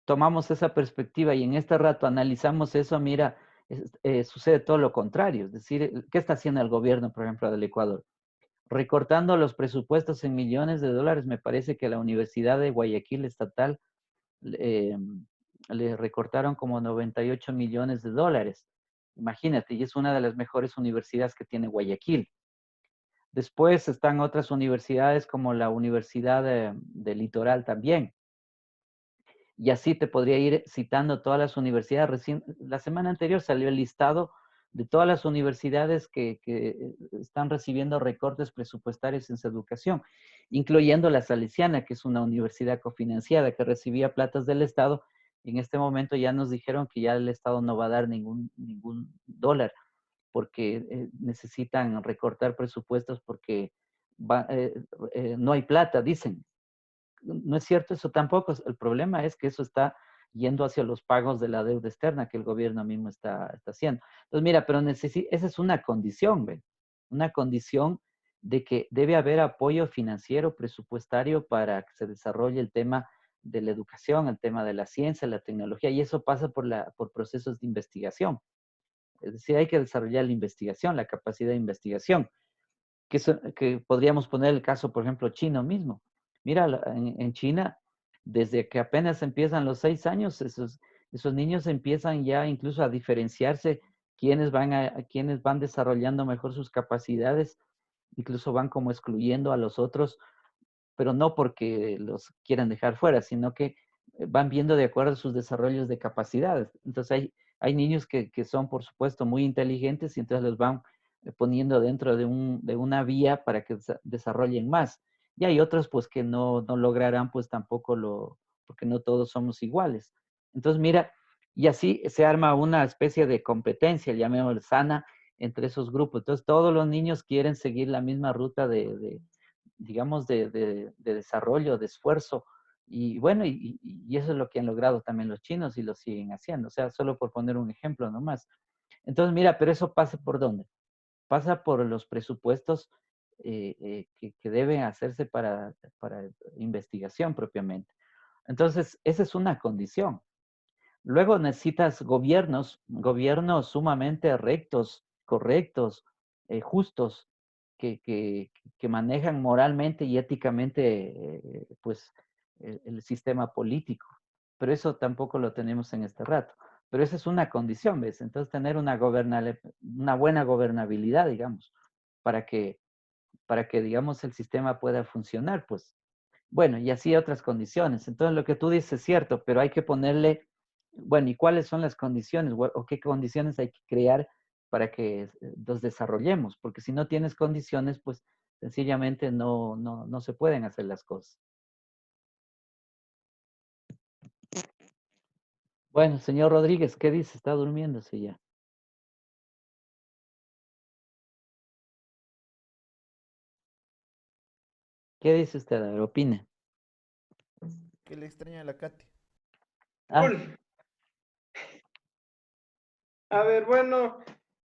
tomamos esa perspectiva y en este rato analizamos eso, mira, sucede todo lo contrario. Es decir, ¿qué está haciendo el gobierno, por ejemplo, del Ecuador? Recortando los presupuestos en millones de dólares. Me parece que la Universidad de Guayaquil Estatal eh, le recortaron como 98 millones de dólares. Imagínate, y es una de las mejores universidades que tiene Guayaquil. Después están otras universidades como la Universidad del Litoral también. Y así te podría ir citando todas las universidades. Recién, la semana anterior salió el listado de todas las universidades que están recibiendo recortes presupuestarios en su educación, incluyendo la Salesiana, que es una universidad cofinanciada que recibía platas del Estado. En este momento ya nos dijeron que ya el Estado no va a dar ningún dólar porque necesitan recortar presupuestos porque no hay plata, dicen. No es cierto eso tampoco. El problema es que eso está yendo hacia los pagos de la deuda externa que el gobierno mismo está haciendo. Entonces, mira, pero esa es una condición, ¿ve? Una condición de que debe haber apoyo financiero, presupuestario para que se desarrolle el tema de la educación, el tema de la ciencia, la tecnología, y eso pasa por procesos de investigación. Es decir, hay que desarrollar la investigación, la capacidad de investigación, que podríamos poner el caso, por ejemplo, chino mismo. Mira, en China, desde que apenas empiezan los 6 años, esos niños empiezan ya incluso a diferenciarse quienes van desarrollando mejor sus capacidades, incluso van como excluyendo a los otros, pero no porque los quieran dejar fuera, sino que van viendo de acuerdo a sus desarrollos de capacidades. Entonces hay niños que son, por supuesto, muy inteligentes y entonces los van poniendo dentro de una vía para que desarrollen más. Y hay otros pues que no lograrán pues tampoco porque no todos somos iguales. Entonces mira, y así se arma una especie de competencia, llamémoslo sana, entre esos grupos. Entonces todos los niños quieren seguir la misma ruta digamos, de desarrollo, de esfuerzo. Y bueno, y eso es lo que han logrado también los chinos y lo siguen haciendo. O sea, solo por poner un ejemplo nomás. Entonces, mira, pero eso pasa por dónde? Pasa por los presupuestos que deben hacerse para investigación propiamente. Entonces, esa es una condición. Luego necesitas gobiernos sumamente rectos, correctos, justos, que manejan moralmente y éticamente pues el sistema político. Pero eso tampoco lo tenemos en este rato. Pero esa es una condición, ¿ves? Entonces tener una buena gobernabilidad, digamos, para que, digamos, el sistema pueda funcionar, pues. Bueno, y así otras condiciones. Entonces, lo que tú dices es cierto, pero hay que ponerle, bueno, ¿y cuáles son las condiciones? ¿O qué condiciones hay que crear para que los desarrollemos? Porque si no tienes condiciones, pues sencillamente no se pueden hacer las cosas. Bueno, señor Rodríguez, ¿qué dice? Está durmiéndose ya. ¿Qué dice usted? A ver, opine. Que le extraña a la Katy. Ah, Cool. A ver, bueno,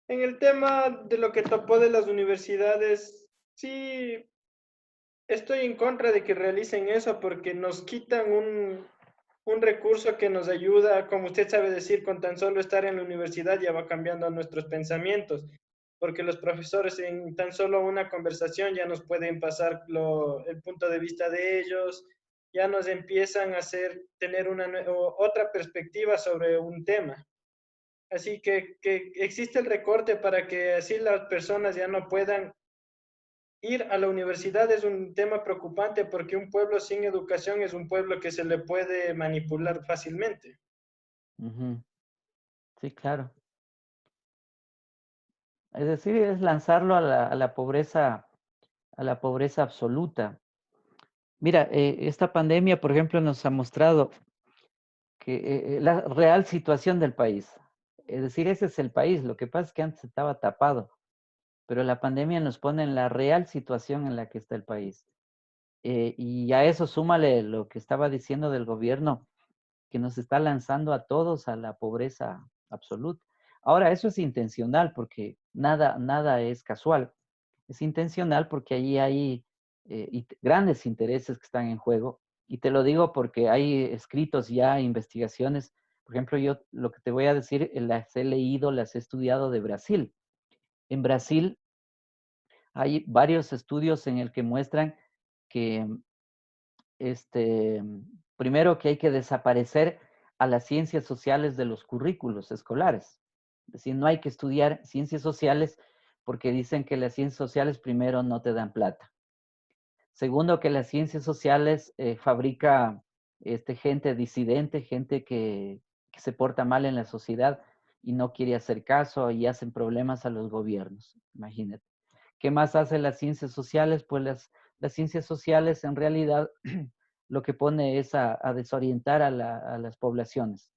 en el tema de lo que topó de las universidades, sí estoy en contra de que realicen eso porque nos quitan un recurso que nos ayuda, como usted sabe decir, con tan solo estar en la universidad ya va cambiando nuestros pensamientos, porque los profesores en tan solo una conversación ya nos pueden pasar el punto de vista de ellos, ya nos empiezan a hacer tener otra perspectiva sobre un tema. Así que existe el recorte para que así las personas ya no puedan ir a la universidad. Es un tema preocupante porque un pueblo sin educación es un pueblo que se le puede manipular fácilmente. ujú. Sí, claro. Es decir, es lanzarlo a la pobreza absoluta. Mira, esta pandemia, por ejemplo, nos ha mostrado que la real situación del país. Es decir, ese es el país. Lo que pasa es que antes estaba tapado, pero la pandemia nos pone en la real situación en la que está el país. Y a eso súmale lo que estaba diciendo del gobierno, que nos está lanzando a todos a la pobreza absoluta. Ahora, eso es intencional porque nada es casual. Es intencional porque allí hay grandes intereses que están en juego. Y te lo digo porque hay escritos ya, investigaciones. Por ejemplo, yo lo que te voy a decir, las he leído, las he estudiado de Brasil. En Brasil hay varios estudios en el que muestran que, este, primero que hay que desaparecer a las ciencias sociales de los currículos escolares. Es decir, no hay que estudiar ciencias sociales porque dicen que las ciencias sociales primero no te dan plata. Segundo, que las ciencias sociales fabrica gente disidente, gente que se porta mal en la sociedad y no quiere hacer caso y hacen problemas a los gobiernos. Imagínate. ¿Qué más hacen las ciencias sociales? Pues las ciencias sociales en realidad lo que pone es a desorientar a las poblaciones.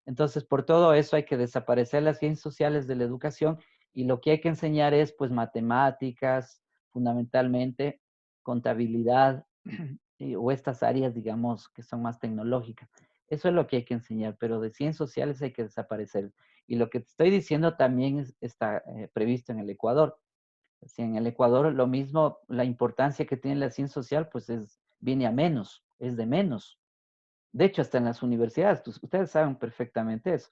Entonces, por todo eso hay que desaparecer las ciencias sociales de la educación y lo que hay que enseñar es pues matemáticas, fundamentalmente contabilidad o estas áreas, digamos, que son más tecnológicas. Eso es lo que hay que enseñar, pero de ciencias sociales hay que desaparecer. Y lo que te estoy diciendo también está previsto en el Ecuador. Si en el Ecuador lo mismo, la importancia que tiene la ciencia social, pues viene a menos, es de menos. De hecho, hasta en las universidades, ustedes saben perfectamente eso.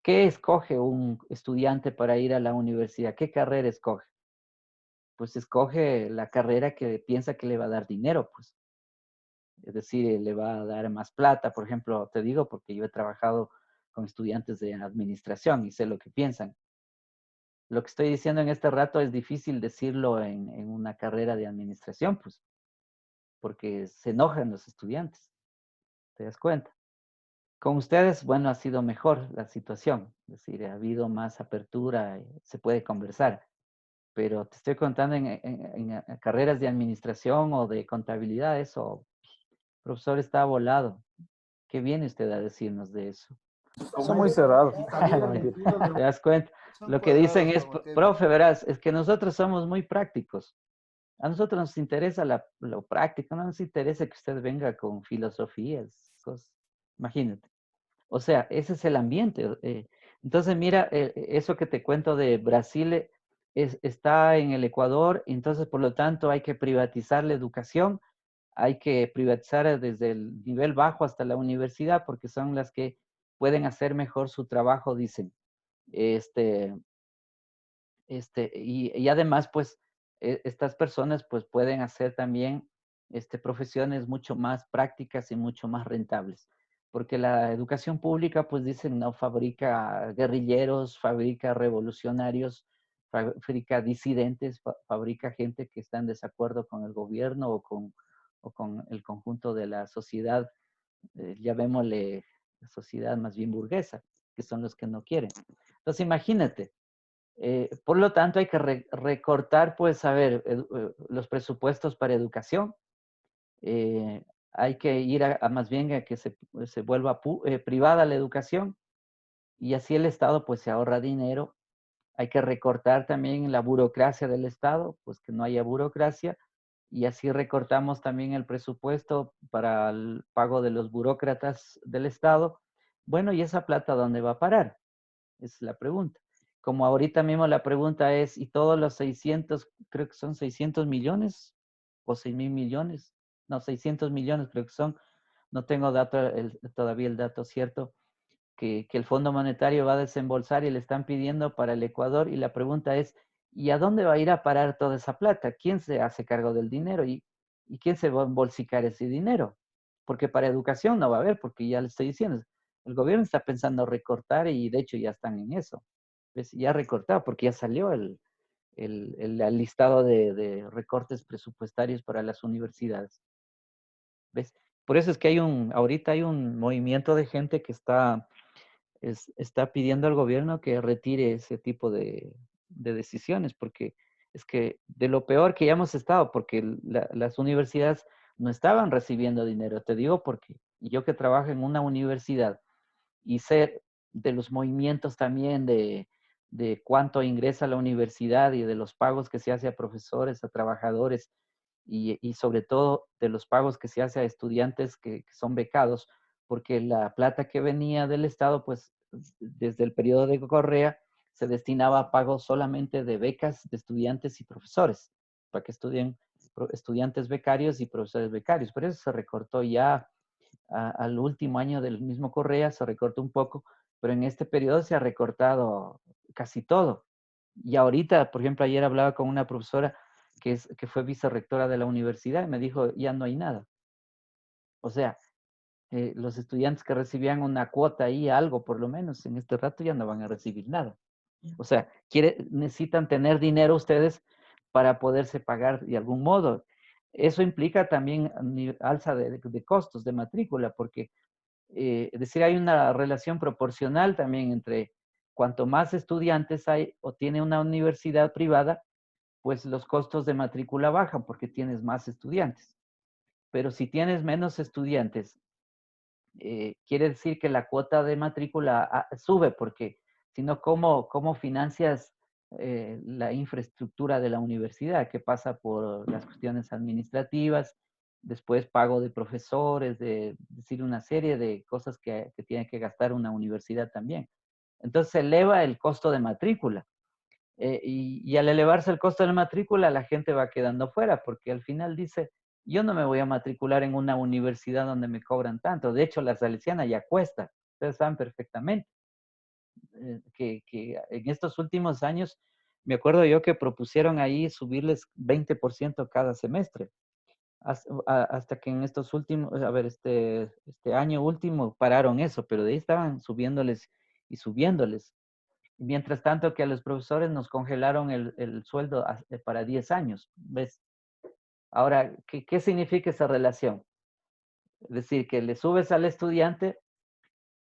¿Qué escoge un estudiante para ir a la universidad? ¿Qué carrera escoge? Pues escoge la carrera que piensa que le va a dar dinero, pues. Es decir, le va a dar más plata, por ejemplo, te digo, porque yo he trabajado con estudiantes de administración y sé lo que piensan. Lo que estoy diciendo en este rato es difícil decirlo en una carrera de administración, pues, porque se enojan los estudiantes, ¿te das cuenta? Con ustedes, bueno, ha sido mejor la situación, es decir, ha habido más apertura, se puede conversar, pero te estoy contando en carreras de administración o de contabilidad, eso, profesor, está volado. ¿Qué viene usted a decirnos de eso? Son muy cerrados. No, mentira. ¿Te das cuenta? Son Lo que dicen cuadrados es, como tema. profe, verás, es que nosotros somos muy prácticos. A nosotros nos interesa lo práctico, no nos interesa que usted venga con filosofías, cosas. Imagínate. O sea, ese es el ambiente. Entonces, mira, eso que te cuento de Brasil está en el Ecuador, entonces, por lo tanto, hay que privatizar la educación, hay que privatizar desde el nivel bajo hasta la universidad, porque son las que pueden hacer mejor su trabajo, dicen. Este, y además, pues, estas personas pues pueden hacer también profesiones mucho más prácticas y mucho más rentables. Porque la educación pública, pues dicen, no fabrica guerrilleros, fabrica revolucionarios, fabrica disidentes, fabrica gente que está en desacuerdo con el gobierno o con el conjunto de la sociedad, llamémosle sociedad más bien burguesa, que son los que no quieren. Entonces, imagínate, por lo tanto, hay que recortar, pues, a ver, los presupuestos para educación. Hay que ir a más bien a que se vuelva privada la educación y así el Estado, pues, se ahorra dinero. Hay que recortar también la burocracia del Estado, pues que no haya burocracia y así recortamos también el presupuesto para el pago de los burócratas del Estado. Bueno, ¿y esa plata dónde va a parar? Es la pregunta. Como ahorita mismo la pregunta es, ¿y todos los 600, creo que son 600 millones o 6.000 millones? No, 600 millones creo que son. No tengo todavía el dato cierto que el Fondo Monetario va a desembolsar y le están pidiendo para el Ecuador. Y la pregunta es, ¿y a dónde va a ir a parar toda esa plata? ¿Quién se hace cargo del dinero? ¿Y quién se va a embolsicar ese dinero? Porque para educación no va a haber, porque ya le estoy diciendo, el gobierno está pensando recortar y de hecho ya están en eso. ¿Ves? Ya recortado porque ya salió el listado de recortes presupuestarios para las universidades. ¿Ves? Por eso es que ahorita hay un movimiento de gente que está pidiendo al gobierno que retire ese tipo de decisiones, porque es que de lo peor que ya hemos estado, porque las universidades no estaban recibiendo dinero. Te digo porque yo que trabajo en una universidad y sé de los movimientos también de cuánto ingresa a la universidad y de los pagos que se hace a profesores, a trabajadores y sobre todo de los pagos que se hace a estudiantes que son becados, porque la plata que venía del Estado, pues desde el periodo de Correa, se destinaba a pagos solamente de becas de estudiantes y profesores, para que estudien estudiantes becarios y profesores becarios. Por eso se recortó ya al último año del mismo Correa, se recortó un poco, pero en este periodo se ha recortado casi todo. Y ahorita, por ejemplo, ayer hablaba con una profesora que fue vicerrectora de la universidad y me dijo, ya no hay nada. O sea, los estudiantes que recibían una cuota ahí, algo por lo menos, en este rato ya no van a recibir nada. O sea, necesitan tener dinero ustedes para poderse pagar de algún modo. Eso implica también alza de costos de matrícula, porque es decir, hay una relación proporcional también entre cuanto más estudiantes hay o tiene una universidad privada, pues los costos de matrícula bajan porque tienes más estudiantes. Pero si tienes menos estudiantes, quiere decir que la cuota de matrícula sube, porque si no, ¿cómo financias la infraestructura de la universidad, que pasa por las cuestiones administrativas, después pago de profesores, de decir una serie de cosas que tiene que gastar una universidad también. Entonces se eleva el costo de matrícula. Y al elevarse el costo de la matrícula, la gente va quedando fuera, porque al final dice, yo no me voy a matricular en una universidad donde me cobran tanto. De hecho, la salesiana ya cuesta, ustedes saben perfectamente que en estos últimos años, me acuerdo yo que propusieron ahí subirles 20% cada semestre, hasta que en estos últimos, a ver, este año último pararon eso, pero de ahí estaban subiéndoles y subiéndoles. Mientras tanto que a los profesores nos congelaron el sueldo para 10 años, ¿ves? Ahora, ¿qué significa esa relación? Es decir, que le subes al estudiante,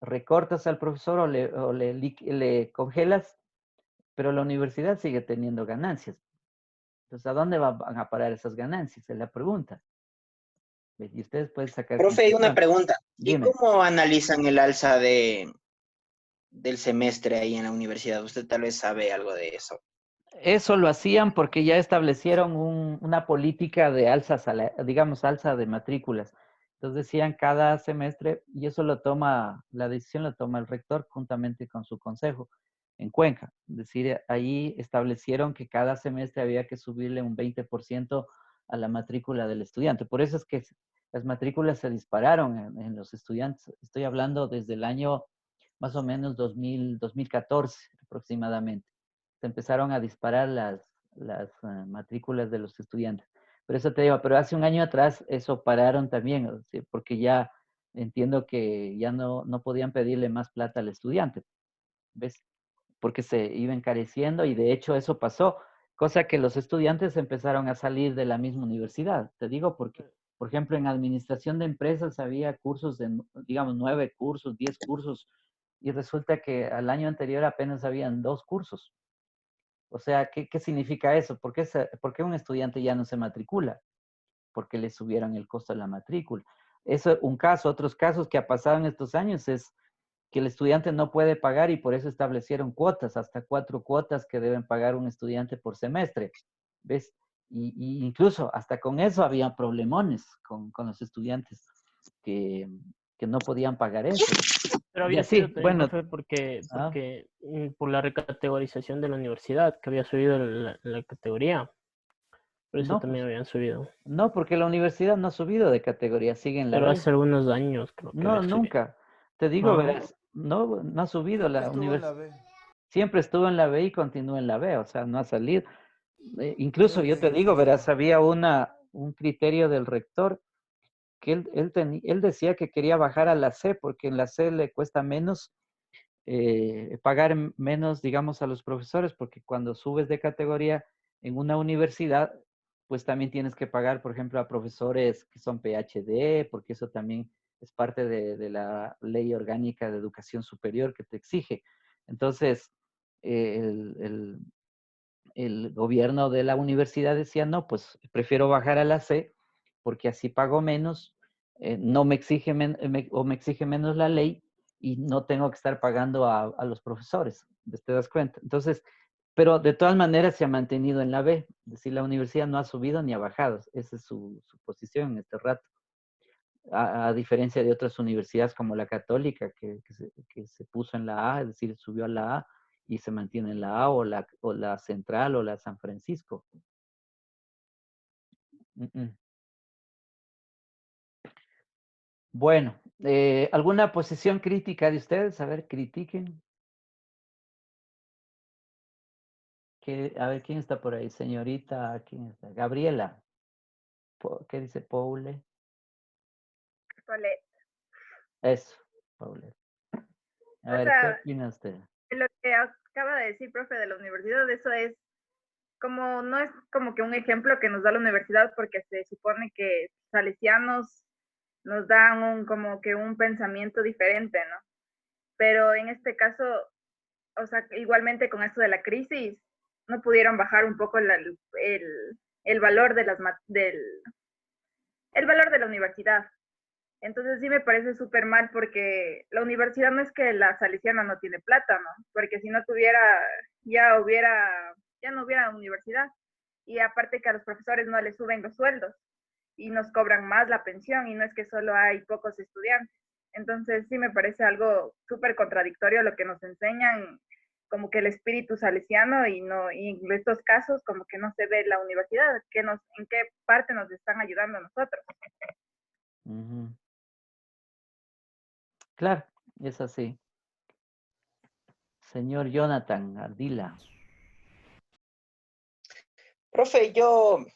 recortas al profesor o le congelas, pero la universidad sigue teniendo ganancias. Entonces, ¿a dónde van a parar esas ganancias? Es la pregunta. ¿Ves? Y ustedes pueden sacar Profe, hay una conclusión. pregunta. ¿Y Dime. cómo analizan el alza del semestre ahí en la universidad? Usted tal vez sabe algo de eso. Eso lo hacían porque ya establecieron una política de alza, digamos, alza de matrículas. Entonces decían cada semestre, y eso la decisión la toma el rector juntamente con su consejo en Cuenca. Es decir, ahí establecieron que cada semestre había que subirle un 20% a la matrícula del estudiante. Por eso es que las matrículas se dispararon en los estudiantes. Estoy hablando desde el año más o menos 2014 aproximadamente. Se empezaron a disparar las matrículas de los estudiantes. Por eso te digo, pero hace un año atrás eso pararon también, o sea, porque ya entiendo que ya no podían pedirle más plata al estudiante, ¿ves? Porque se iba encareciendo y de hecho eso pasó, cosa que los estudiantes empezaron a salir de la misma universidad. Te digo porque, por ejemplo, en administración de empresas había cursos de, digamos, 9 cursos, 10 cursos, y resulta que al año anterior apenas habían 2 cursos. O sea, ¿qué significa eso? ¿Por qué un estudiante ya no se matricula? Porque le subieron el costo de la matrícula. Eso es un caso. Otros casos que ha pasado en estos años es que el estudiante no puede pagar y por eso establecieron cuotas, hasta 4 cuotas que deben pagar un estudiante por semestre. ¿Ves? Y incluso hasta con eso había problemones con los estudiantes que, que no podían pagar eso. Pero Y había así, sido también, bueno, profe, por la recategorización de la universidad, que había subido la categoría. Por eso no, también pues, habían subido. no, porque la universidad no ha subido de categoría, sigue en la Pero B. hace algunos años creo que No, había subido. nunca. Te digo, Ah, verás, no ha subido Siempre la estuvo en la universidad. B. Siempre estuvo en la B y continúa en la B, o sea, no ha salido. Incluso yo te Desde digo, inicio. verás, había un criterio del rector que él decía que quería bajar a la C porque en la C le cuesta menos pagar menos, digamos, a los profesores, porque cuando subes de categoría en una universidad, pues también tienes que pagar, por ejemplo, a profesores que son PhD, porque eso también es parte de la ley orgánica de educación superior que te exige. Entonces, el el gobierno de la universidad decía, no, pues prefiero bajar a la C porque así pago menos, no me exige, o me exige menos la ley y no tengo que estar pagando a los profesores, ¿te das cuenta? Entonces, pero de todas maneras se ha mantenido en la B, es decir, la universidad no ha subido ni ha bajado, esa es su posición en este rato. A diferencia de otras universidades como la Católica, que se puso en la A, es decir, subió a la A y se mantiene en la A, o la Central o la San Francisco. Bueno, ¿alguna posición crítica de ustedes? A ver, critiquen. A ver, ¿quién está por ahí? Señorita, ¿quién está? Gabriela. ¿Qué dice Paule? Paulette. Eso, Paule. A O ver, ¿qué sea, opina usted? lo que acaba de decir, profe, de la universidad, eso es como, no es como que un ejemplo que nos da la universidad porque se supone que salesianos nos dan como que un pensamiento diferente, ¿no? Pero en este caso, o sea, igualmente con esto de la crisis, no pudieron bajar un poco el valor de el valor de la universidad. Entonces sí me parece súper mal porque la universidad no es que la salesiana no tiene plata, ¿no? Porque si no tuviera, ya no hubiera universidad. Y aparte que a los profesores no les suben los sueldos y nos cobran más la pensión y no es que solo hay pocos estudiantes. Entonces sí me parece algo súper contradictorio lo que nos enseñan, como que el espíritu salesiano y no, y en estos casos como que no se ve la universidad, en qué parte nos están ayudando a nosotros. Ujú. Claro, es así. Señor Jonathan Ardila. Profe, yo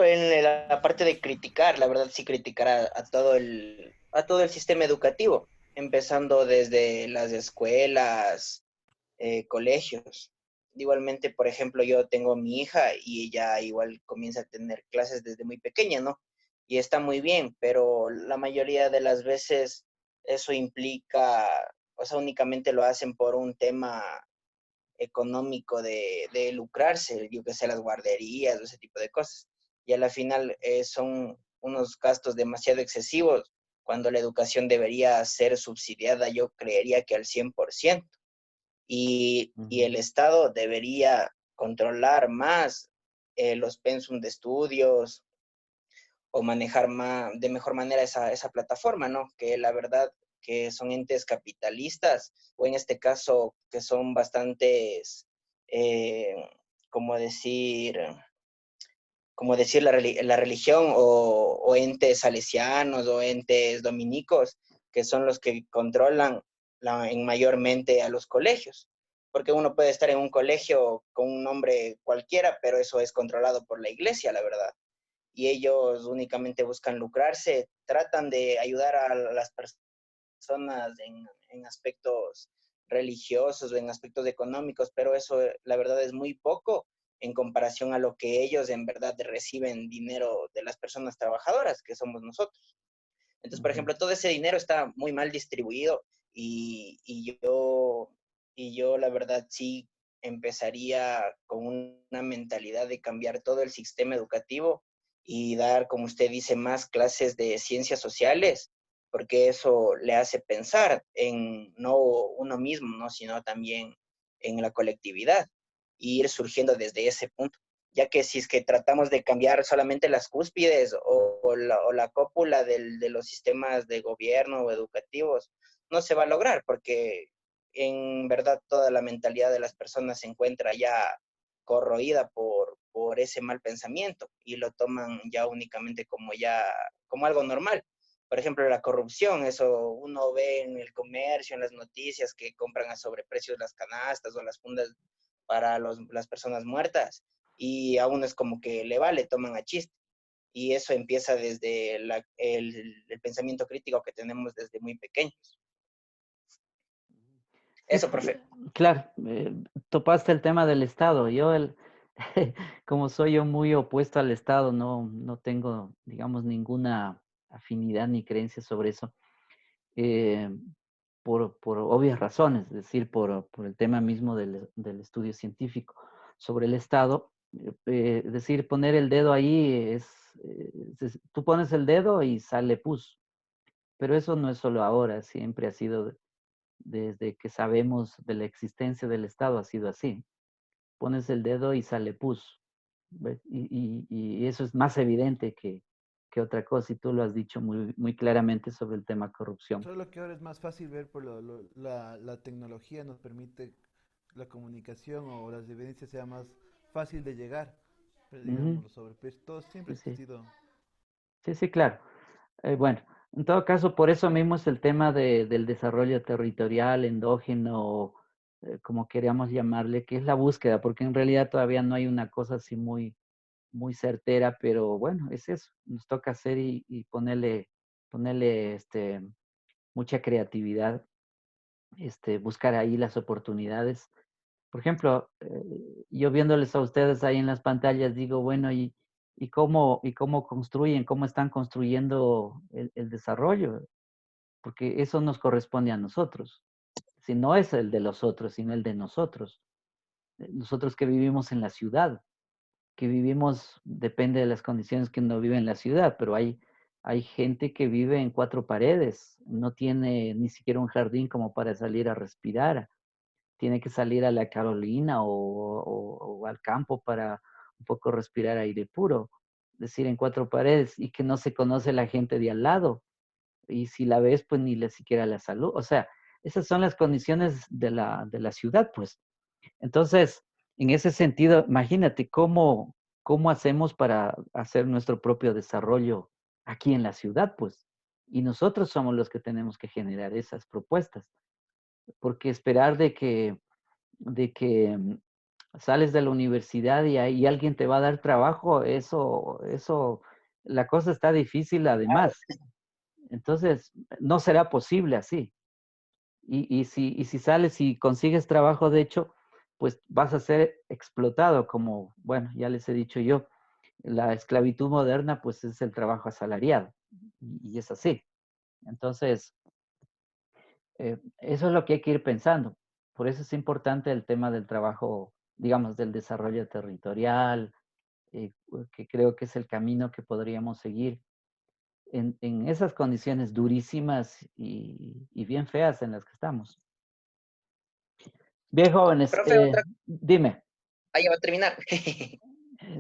en la parte de criticar, la verdad sí criticar a todo el sistema educativo, empezando desde las escuelas, colegios. Igualmente, por ejemplo, yo tengo mi hija y ella igual comienza a tener clases desde muy pequeña, ¿no? Y está muy bien, pero la mayoría de las veces eso implica, o sea, únicamente lo hacen por un tema económico de lucrarse, yo que sé, las guarderías, ese tipo de cosas. Y a la final son unos gastos demasiado excesivos, cuando la educación debería ser subsidiada, yo creería que al 100%. Y el Estado debería controlar más los pensum de estudios o manejar más, de mejor manera esa plataforma, ¿no? Que la verdad que son entes capitalistas, o en este caso que son bastantes, eh, como decir, la religión o entes salesianos o entes dominicos, que son los que controlan en mayormente a los colegios. Porque uno puede estar en un colegio con un nombre cualquiera, pero eso es controlado por la iglesia, la verdad. Y ellos únicamente buscan lucrarse, tratan de ayudar a las personas en aspectos religiosos o en aspectos económicos, pero eso la verdad es muy poco en comparación a lo que ellos en verdad reciben dinero de las personas trabajadoras, que somos nosotros. Entonces, por ejemplo, todo ese dinero está muy mal distribuido y yo la verdad sí empezaría con una mentalidad de cambiar todo el sistema educativo y dar, como usted dice, más clases de ciencias sociales, porque eso le hace pensar en no uno mismo, ¿no? Sino también en la colectividad y ir surgiendo desde ese punto, ya que si es que tratamos de cambiar solamente las cúspides o la cópula de los sistemas de gobierno o educativos, no se va a lograr, porque en verdad toda la mentalidad de las personas se encuentra ya corroída por ese mal pensamiento y lo toman ya únicamente como algo normal. Por ejemplo, la corrupción, eso uno ve en el comercio, en las noticias que compran a sobreprecios las canastas o las fundas para las personas muertas y a uno es como que le vale, toman a chiste. Y eso empieza desde el pensamiento crítico que tenemos desde muy pequeños. Eso, profe. Claro, topaste el tema del Estado. Como soy yo muy opuesto al Estado, no tengo, digamos, ninguna afinidad ni creencia sobre eso, eh, por obvias razones, es decir, por el tema mismo del estudio científico sobre el Estado. Es decir, poner el dedo ahí tú pones el dedo y sale pus, pero eso no es solo ahora, siempre ha sido desde que sabemos de la existencia del Estado, ha sido así. Pones el dedo y sale pus. ¿Ves? Y eso es más evidente que otra cosa, y tú lo has dicho muy claramente sobre el tema corrupción. Solo que ahora es más fácil ver por la tecnología nos permite la comunicación o las evidencias sea más fácil de llegar. Pero digamos, los sobreprecios, todo siempre ha existido. Sí, claro. Bueno, en todo caso, por eso mismo es el tema del desarrollo territorial, endógeno, como queríamos llamarle, que es la búsqueda, porque en realidad todavía no hay una cosa así muy certera, pero bueno, es eso. Nos toca hacer y ponerle mucha creatividad, buscar ahí las oportunidades. Por ejemplo, yo viéndoles a ustedes ahí en las pantallas, digo, bueno, ¿y cómo construyen, cómo están construyendo el desarrollo? Porque eso nos corresponde a nosotros. Si no es el de los otros, sino el de nosotros. Nosotros que vivimos en la ciudad, que vivimos, depende de las condiciones que uno vive en la ciudad, pero hay Hay gente que vive en 4 paredes, no tiene ni siquiera un jardín como para salir a respirar. Tiene que salir a la Carolina o al campo para un poco respirar aire puro. Es decir, en 4 paredes y que no se conoce la gente de al lado. Y si la ves, pues ni siquiera la salud. O sea, esas son las condiciones de la ciudad, pues. Entonces, en ese sentido, imagínate cómo hacemos para hacer nuestro propio desarrollo aquí en la ciudad, pues. Y nosotros somos los que tenemos que generar esas propuestas. Porque esperar de que sales de la universidad y ahí alguien te va a dar trabajo, la cosa está difícil además. Entonces, no será posible así. Y si sales y consigues trabajo, de hecho, pues vas a ser explotado como, bueno, ya les he dicho yo, la esclavitud moderna pues es el trabajo asalariado y es así. Entonces, eso es lo que hay que ir pensando. Por eso es importante el tema del trabajo, digamos, del desarrollo territorial, que creo que es el camino que podríamos seguir en esas condiciones durísimas y bien feas en las que estamos. Bien, jóvenes, Profe, dime. ahí va a terminar.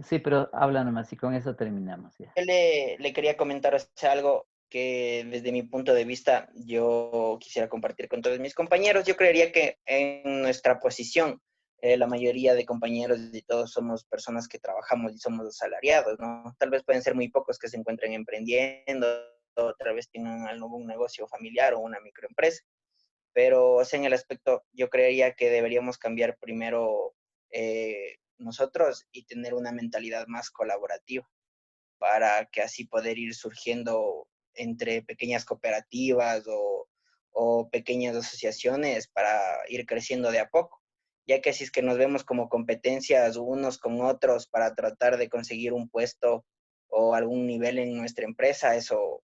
Sí, pero habla nomás y con eso terminamos ya. Yo le quería comentar algo que desde mi punto de vista yo quisiera compartir con todos mis compañeros. Yo creería que en nuestra posición, la mayoría de compañeros y todos somos personas que trabajamos y somos asalariados, ¿no? Tal vez pueden ser muy pocos que se encuentren emprendiendo, otra vez tienen algún negocio familiar o una microempresa. Pero, o sea, en el aspecto, yo creería que deberíamos cambiar primero nosotros y tener una mentalidad más colaborativa para que así poder ir surgiendo entre pequeñas cooperativas o pequeñas asociaciones para ir creciendo de a poco, ya que si es que nos vemos como competencias unos con otros para tratar de conseguir un puesto o algún nivel en nuestra empresa, eso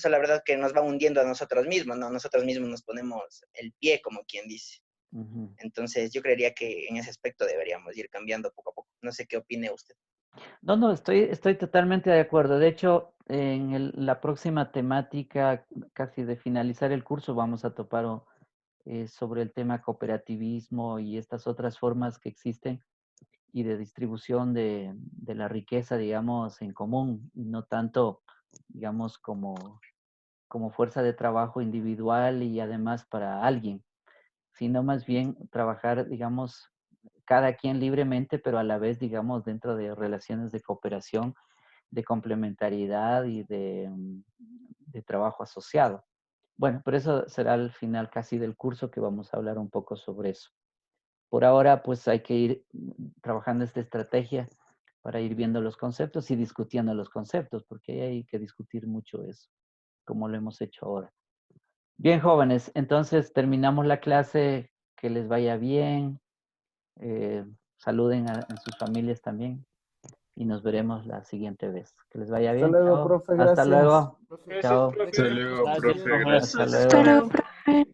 la verdad que nos va hundiendo a nosotros mismos, ¿no? Nosotros mismos nos ponemos el pie, como quien dice. Ujú. Entonces, yo creería que en ese aspecto deberíamos ir cambiando poco a poco. No sé qué opine usted. No, estoy totalmente de acuerdo. De hecho, en la próxima temática, casi de finalizar el curso, vamos a topar sobre el tema cooperativismo y estas otras formas que existen y de distribución de la riqueza, digamos, en común, y no tanto, digamos, como fuerza de trabajo individual y además para alguien, sino más bien trabajar, digamos, cada quien libremente, pero a la vez, digamos, dentro de relaciones de cooperación, de complementariedad y de trabajo asociado. Bueno, pero eso será al final casi del curso que vamos a hablar un poco sobre eso. Por ahora, pues hay que ir trabajando esta estrategia para ir viendo los conceptos y discutiendo los conceptos, porque hay que discutir mucho eso, como lo hemos hecho ahora. Bien, jóvenes, entonces terminamos la clase, que les vaya bien, saluden a sus familias también y nos veremos la siguiente vez. Que les vaya Hasta bien. luego, Chao. profe, Hasta gracias. luego. Gracias, Chao. profe. Hasta luego, Gracias, profe, profe. gracias. Hasta Hasta luego. luego.